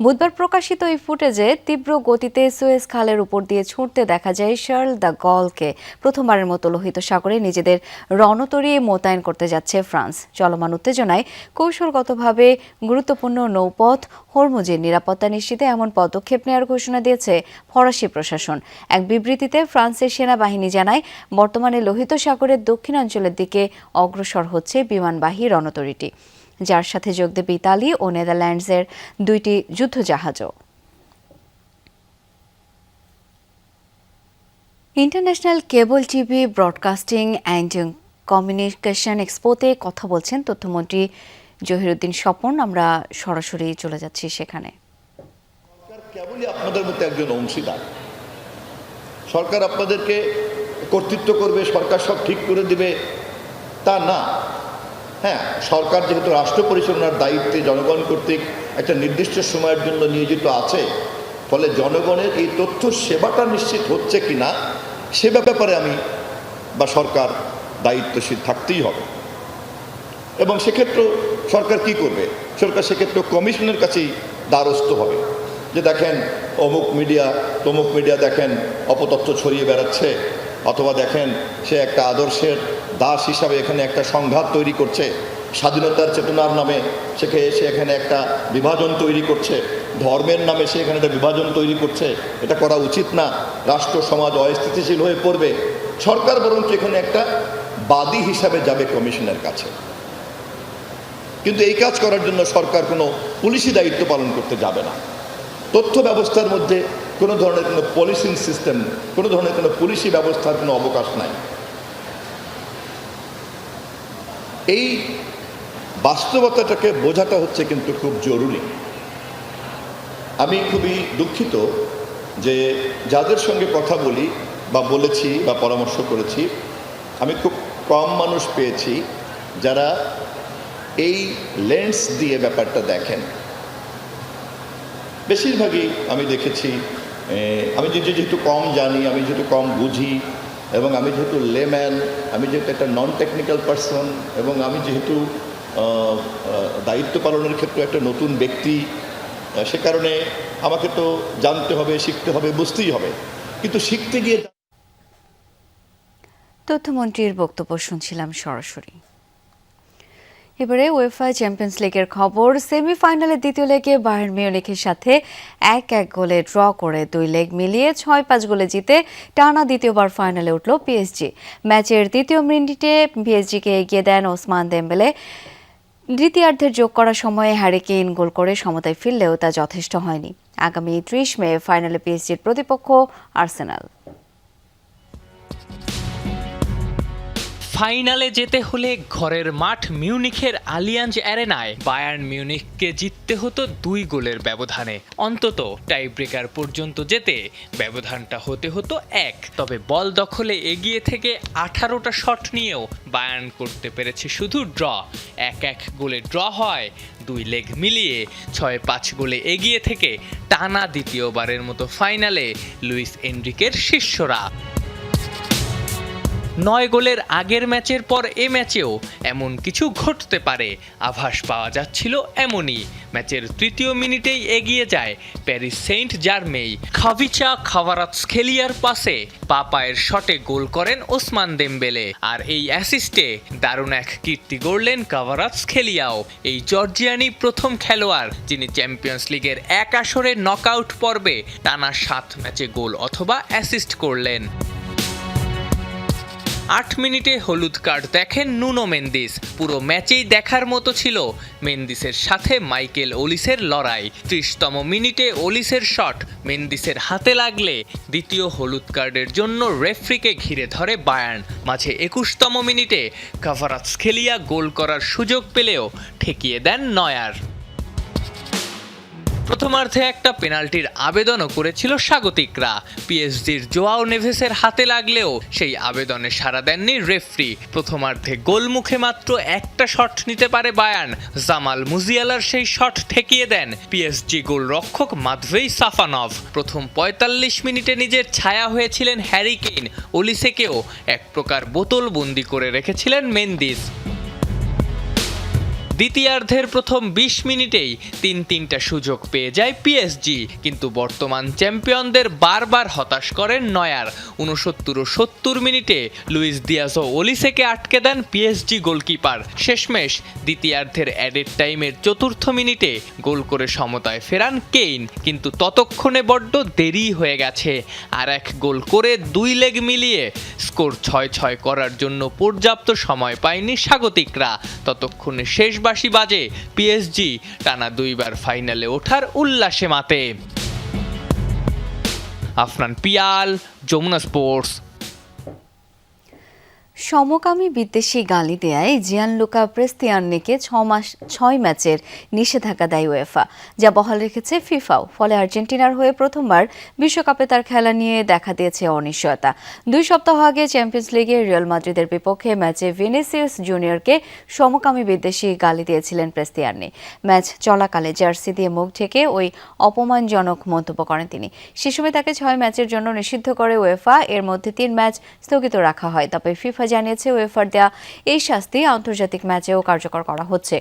বুধবার প্রকাশিত এই ফুটেজে তীব্র গতিতে সুয়েজ খালের উপর দিয়ে ছুটতে দেখা যায় শার্ল দ্য গলকে। প্রথমবারের মতো লোহিত সাগরে নিজেদের রণতরী মোতায়েন করতে যাচ্ছে ফ্রান্স। চলমান উত্তেজনায় কৌশলগতভাবে গুরুত্বপূর্ণ নৌপথ হরমুজের নিরাপত্তা নিশ্চিতে এমন পদক্ষেপ নেওয়ার ঘোষণা দিয়েছে ফরাসি প্রশাসন। এক বিবৃতিতে ফ্রান্সের সেনাবাহিনী জানায়, বর্তমানে লোহিত সাগরের দক্ষিণাঞ্চলের দিকে অগ্রসর হচ্ছে বিমানবাহী রণতরীটি, যার সাথে যোগ দেবে ইতালি ও নেদারল্যান্ডসের 2টি যুদ্ধজাহাজও। International cable TV broadcasting and communication এক্সপোতে কথা বলছেন তথ্যমন্ত্রী জহিরুদ্দিন স্বপন। আমরা সরাসরি চলে যাচ্ছি সেখানে। কেবলই আপনাদের মধ্যে একজন অংশীদার। সরকার আপনাদেরকে কর্তৃত্ব করবে, সরকার সব ঠিক করে দিবে তা না। হ্যাঁ, সরকার যেহেতু রাষ্ট্র পরিচালনার দায়িত্বে জনগণ কর্তৃক একটা নির্দিষ্ট সময়ের জন্য নিয়োজিত আছে, ফলে জনগণের এই তথ্য সেবাটা নিশ্চিত হচ্ছে কিনা সে ব্যাপারে আমি বা সরকার দায়িত্বশীল থাকতেই হবে। এবং সেক্ষেত্রে সরকার কি করবে? সরকার সেক্ষেত্রে কমিশনের কাছেই দ্বারস্থ হবে যে দেখেন অমুক মিডিয়া তমুক মিডিয়া দেখেন অপতথ্য ছড়িয়ে বেড়াচ্ছে, অথবা দেখেন সে একটা আদর্শের দাস হিসাবে এখানে একটা সংঘাত তৈরি করছে। স্বাধীনতার চেতনার নামে সে এখানে একটা বিভাজন তৈরি করছে, ধর্মের নামে সে এখানে একটা বিভাজন তৈরি করছে। এটা করা উচিত না। রাষ্ট্র সমাজ অস্থিতিশীল হয়ে পড়বে। সরকার বরঞ্চ এখানে একটা বাদী হিসাবে যাবে কমিশনের কাছে। কিন্তু এই কাজ করার জন্য সরকার কোনো পুলিশি দায়িত্ব পালন করতে যাবে না। তথ্য ব্যবস্থার মধ্যে কোনো ধরনের কোনো পলিসিং সিস্টেম, কোনো ধরনের কোনো পুলিশি ব্যবস্থার কোনো অবকাশ নাই। এই বাস্তবতাটাকে বোঝাটা হচ্ছে কিন্তু খুব জরুরি। আমি খুবই দুঃখিত যে যাদের সঙ্গে কথা বলি বা বলেছি বা পরামর্শ করেছি, আমি খুব কম মানুষ পেয়েছি যারা এই লেন্স দিয়ে ব্যাপারটা দেখেন। বেশিরভাগই আমি দেখেছি, আমি যেহেতু কম জানি, আমি যেহেতু কম বুঝি, এবং আমি যেহেতু লেম্যান, আমি যেহেতু একটা নন টেকনিক্যাল পারসন, এবং আমি যেহেতু দায়িত্ব পালনের ক্ষেত্রে একটা নতুন ব্যক্তি, সে কারণে আমাকে তো জানতে হবে, শিখতে হবে, বুঝতেই হবে। কিন্তু শিখতে গিয়ে তথ্যমন্ত্রীর বক্তব্য শুনছিলাম সরাসরি। এবারে উয়েফা চ্যাম্পিয়ন্স লিগের খবর। সেমিফাইনালের দ্বিতীয় লেগে বায়ার্ন মিউনিখের সাথে 1-1 গোলে ড্র করে 2 লেগ মিলিয়ে 6-5 গোলে জিতে টানা দ্বিতীয়বার ফাইনালে উঠল পিএসজি। ম্যাচের তৃতীয় মিনিটে পিএসজিকে এগিয়ে দেন ওসমান দেমবেলে। দ্বিতীয়ার্ধের যোগ করা সময়ে হ্যারি কেইন গোল করে সমতায় ফিরলেও তা যথেষ্ট হয়নি। আগামী 30 মে ফাইনালে পিএসজির প্রতিপক্ষ আর্সেনাল। ফাইনালে যেতে হলে ঘরের মাঠ মিউনিখের আলিয়াঞ্জ অ্যারেনায় বায়ার্ন মিউনিখকে জিততে হতো 2 গোলের ব্যবধানে। অন্তত টাই ব্রেকার পর্যন্ত যেতে ব্যবধানটা হতে হতো 1। তবে বল দখলে এগিয়ে থেকে 18টা শট নিয়েও বায়ার্ন করতে পেরেছে শুধু ড্র। 1-1 গোলে ড্র হয়। 2 লেগ মিলিয়ে 6-5 গোলে এগিয়ে থেকে টানা দ্বিতীয়বারের মতো ফাইনালে লুইস এনরিকের শিষ্যরা। 9 গোলের আগের ম্যাচের পর এ ম্যাচেও এমন কিছু ঘটতে পারে আভাস পাওয়া যাচ্ছিল এমনই। ম্যাচের তৃতীয় মিনিটেই এগিয়ে যায় প্যারিস সেন্ট জার্মেই। খাভিচা খাভারাৎসখেলিয়ার পাসে পায়ের শটে গোল করেন ওসমান দেমবেলে, আর এই অ্যাসিস্টে দারুণ এক কীর্তি গড়লেন খাভারাৎসখেলিয়াও। এই জর্জিয়ানি প্রথম খেলোয়াড় যিনি চ্যাম্পিয়ন্স লিগের এক আসরে নকআউট পর্বে টানা 7 ম্যাচে গোল অথবা অ্যাসিস্ট করলেন। 8 মিনিটে হলুদ কার্ড দেখেন নুনো মেন্দিস। পুরো ম্যাচেই দেখার মতো ছিল মেন্দিসের সাথে মাইকেল ওলিসের লড়াই। 30তম মিনিটে ওলিসের শট মেন্দিসের হাতে লাগলে দ্বিতীয় হলুদ কার্ডের জন্য রেফরিকে ঘিরে ধরে বায়ার্ন। মাঝে 21তম মিনিটে খাভারাৎসখেলিয়া গোল করার সুযোগ পেলেও ঠেকিয়ে দেন নয়ার। প্রথমার্ধে একটা পেনাল্টির আবেদনও করেছিল স্বাগতিকরা। পিএসজির জোয়াও নেভেসের হাতে লাগলেও সেই আবেদনে সাড়া দেননি রেফরি। প্রথমার্ধে গোলমুখে মাত্র একটা শট নিতে পারে বায়ার্ন। জামাল মুজিয়ালার সেই শট ঠেকিয়ে দেন পিএসজি গোলরক্ষক মাদভেই সাফানভ। প্রথম 45 মিনিটে নিজের ছায়া হয়েছিলেন হ্যারি কেইন। ওলিসেকেও এক প্রকার বোতলবন্দি করে রেখেছিলেন মেন্দিস। দ্বিতীয়ার্ধের প্রথম 20 মিনিটেই 3টা সুযোগ পেয়ে যায় পিএসজি, কিন্তু বর্তমান চ্যাম্পিয়নদের বারবার হতাশ করেন নয়ার। 69 ও 70 মিনিটে লুইস দিয়াজ ও ওলিসেকে আটকে দেন পিএসজি গোলকিপার। শেষমেশ দ্বিতীয়ার্ধের অ্যাডেড টাইমের 4র্থ মিনিটে গোল করে সমতায় ফেরান কেইন, কিন্তু ততক্ষণে বড্ড দেরি হয়ে গেছে। আর এক গোল করে 2 লেগ মিলিয়ে স্কোর 6-6 করার জন্য পর্যাপ্ত সময় পায়নি স্বাগতিকরা। ততক্ষণে শেষ বাঁশি বাজে পিএসজি টানা 2 বার ফাইনালে ওঠার উল্লাসে মাতে। আফনান পিয়াল, যমুনা স্পোর্টস। সমকামী বিদ্বেষী গালি দেয়ায় জিয়ানলুকা প্রেস্তিয়ানিকে 6 ম্যাচের নিষেধাজ্ঞা দেয় উয়েফা, যা বহাল রেখেছে ফিফাও। ফলে আর্জেন্টিনার হয়ে প্রথমবার বিশ্বকাপে তার খেলা নিয়ে দেখা দিয়েছে অনিশ্চয়তা। 2 সপ্তাহ আগে চ্যাম্পিয়ন্স লিগে রিয়াল মাদ্রিদের বিপক্ষে ম্যাচে ভিনিসিয়াস জুনিয়রকে সমকামী বিদ্বেষী গালি দিয়েছিলেন প্রেস্তিয়ানি। ম্যাচ চলাকালে জার্সি দিয়ে মুখ ঢেকে ওই অপমানজনক মন্তব্য করেন তিনি। সে সময় তাকে 6 ম্যাচের জন্য নিষিদ্ধ করে উয়েফা। এর মধ্যে 3 ম্যাচ স্থগিত রাখা হয়। তবে ফিফা জানিয়েছে উয়েফার দেয়া এই শাস্তি আন্তর্জাতিক ম্যাচেও কার্যকর করা হচ্ছে,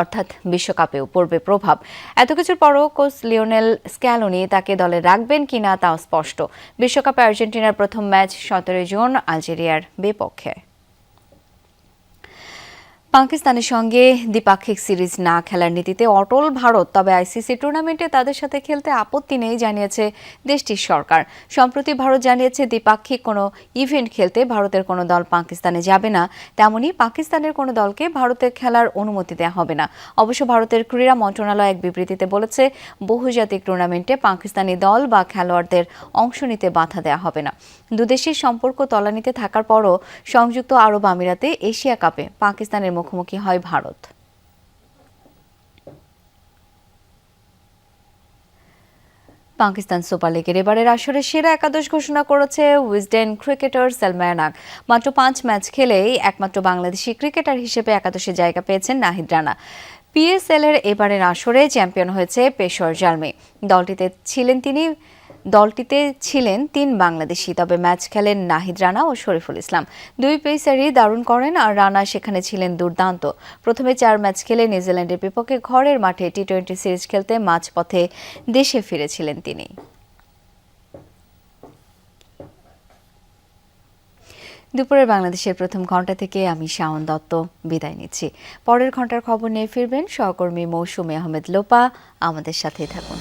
অর্থাৎ বিশ্বকাপেও পড়বে প্রভাব। এত কিছুর পরও কোচ লিওনেল স্ক্যালোনি তাকে দলে রাখবেন কিনা তাও স্পষ্ট। বিশ্বকাপে আর্জেন্টিনার প্রথম ম্যাচ 17 জুন আলজেরিয়ার বিপক্ষে। পাকিস্তানের সঙ্গে দ্বিপাক্ষিক সিরিজ না খেলার নীতিতে অটল ভারত, তবে আইসিসি টুর্নামেন্টে তাদের সাথে খেলতে আপত্তি নেই জানিয়েছে দেশটির সরকার। সম্প্রতি ভারত জানিয়েছে দ্বিপাক্ষিক কোনো ইভেন্ট খেলতে ভারতের কোনো দল পাকিস্তানে যাবে না, তেমনি পাকিস্তানের কোনো দলকে ভারতে খেলার অনুমতি দেওয়া হবে না। অবশ্য ভারতের ক্রীড়া মন্ত্রণালয় এক বিবৃতিতে বলেছে, বহুজাতিক টুর্নামেন্টে পাকিস্তানি দল বা খেলোয়াড়দের অংশ নিতে বাধা দেওয়া হবে না। দুদেশের সম্পর্ক তলানিতে থাকার পরও সংযুক্ত আরব আমিরাতে এশিয়া কাপে পাকিস্তানের মুখোমুখি হয় ভারত। পাকিস্তান সুপার লিগের এবারের আসরে সেরা একাদশ ঘোষণা করেছে উইজডেন ক্রিকেটার সালমান আগ। মাত্র 5 ম্যাচ খেলেই একমাত্র বাংলাদেশি ক্রিকেটার হিসেবে একাদশে জায়গা পেয়েছেন নাহিদ রানা। পিএসএল এর এবারের আসরে চ্যাম্পিয়ন হয়েছে পেশর জালমি। দলটিতে ছিলেন 3 বাংলাদেশি, তবে ম্যাচ খেলেন নাহিদ রানা ও শরীফুল ইসলাম। 2 পেসারই দারুণ করেন আর রানা সেখানে ছিলেন দুর্দান্ত। প্রথমে 4 ম্যাচ খেলে নিউজিল্যান্ডের বিপক্ষে ঘরের মাঠে টি-20 সিরিজ খেলতে মাঝপথে দেশে ফিরেছিলেন তিনি। দুপুরে বাংলাদেশের প্রথম ঘন্টা থেকে আমি শাওন দত্ত বিদায় নিচ্ছি। পরের ঘন্টার খবর নিয়ে ফিরবেন সহকর্মী মৌসুমী আহমেদ লোপা। আমাদের সাথেই থাকুন।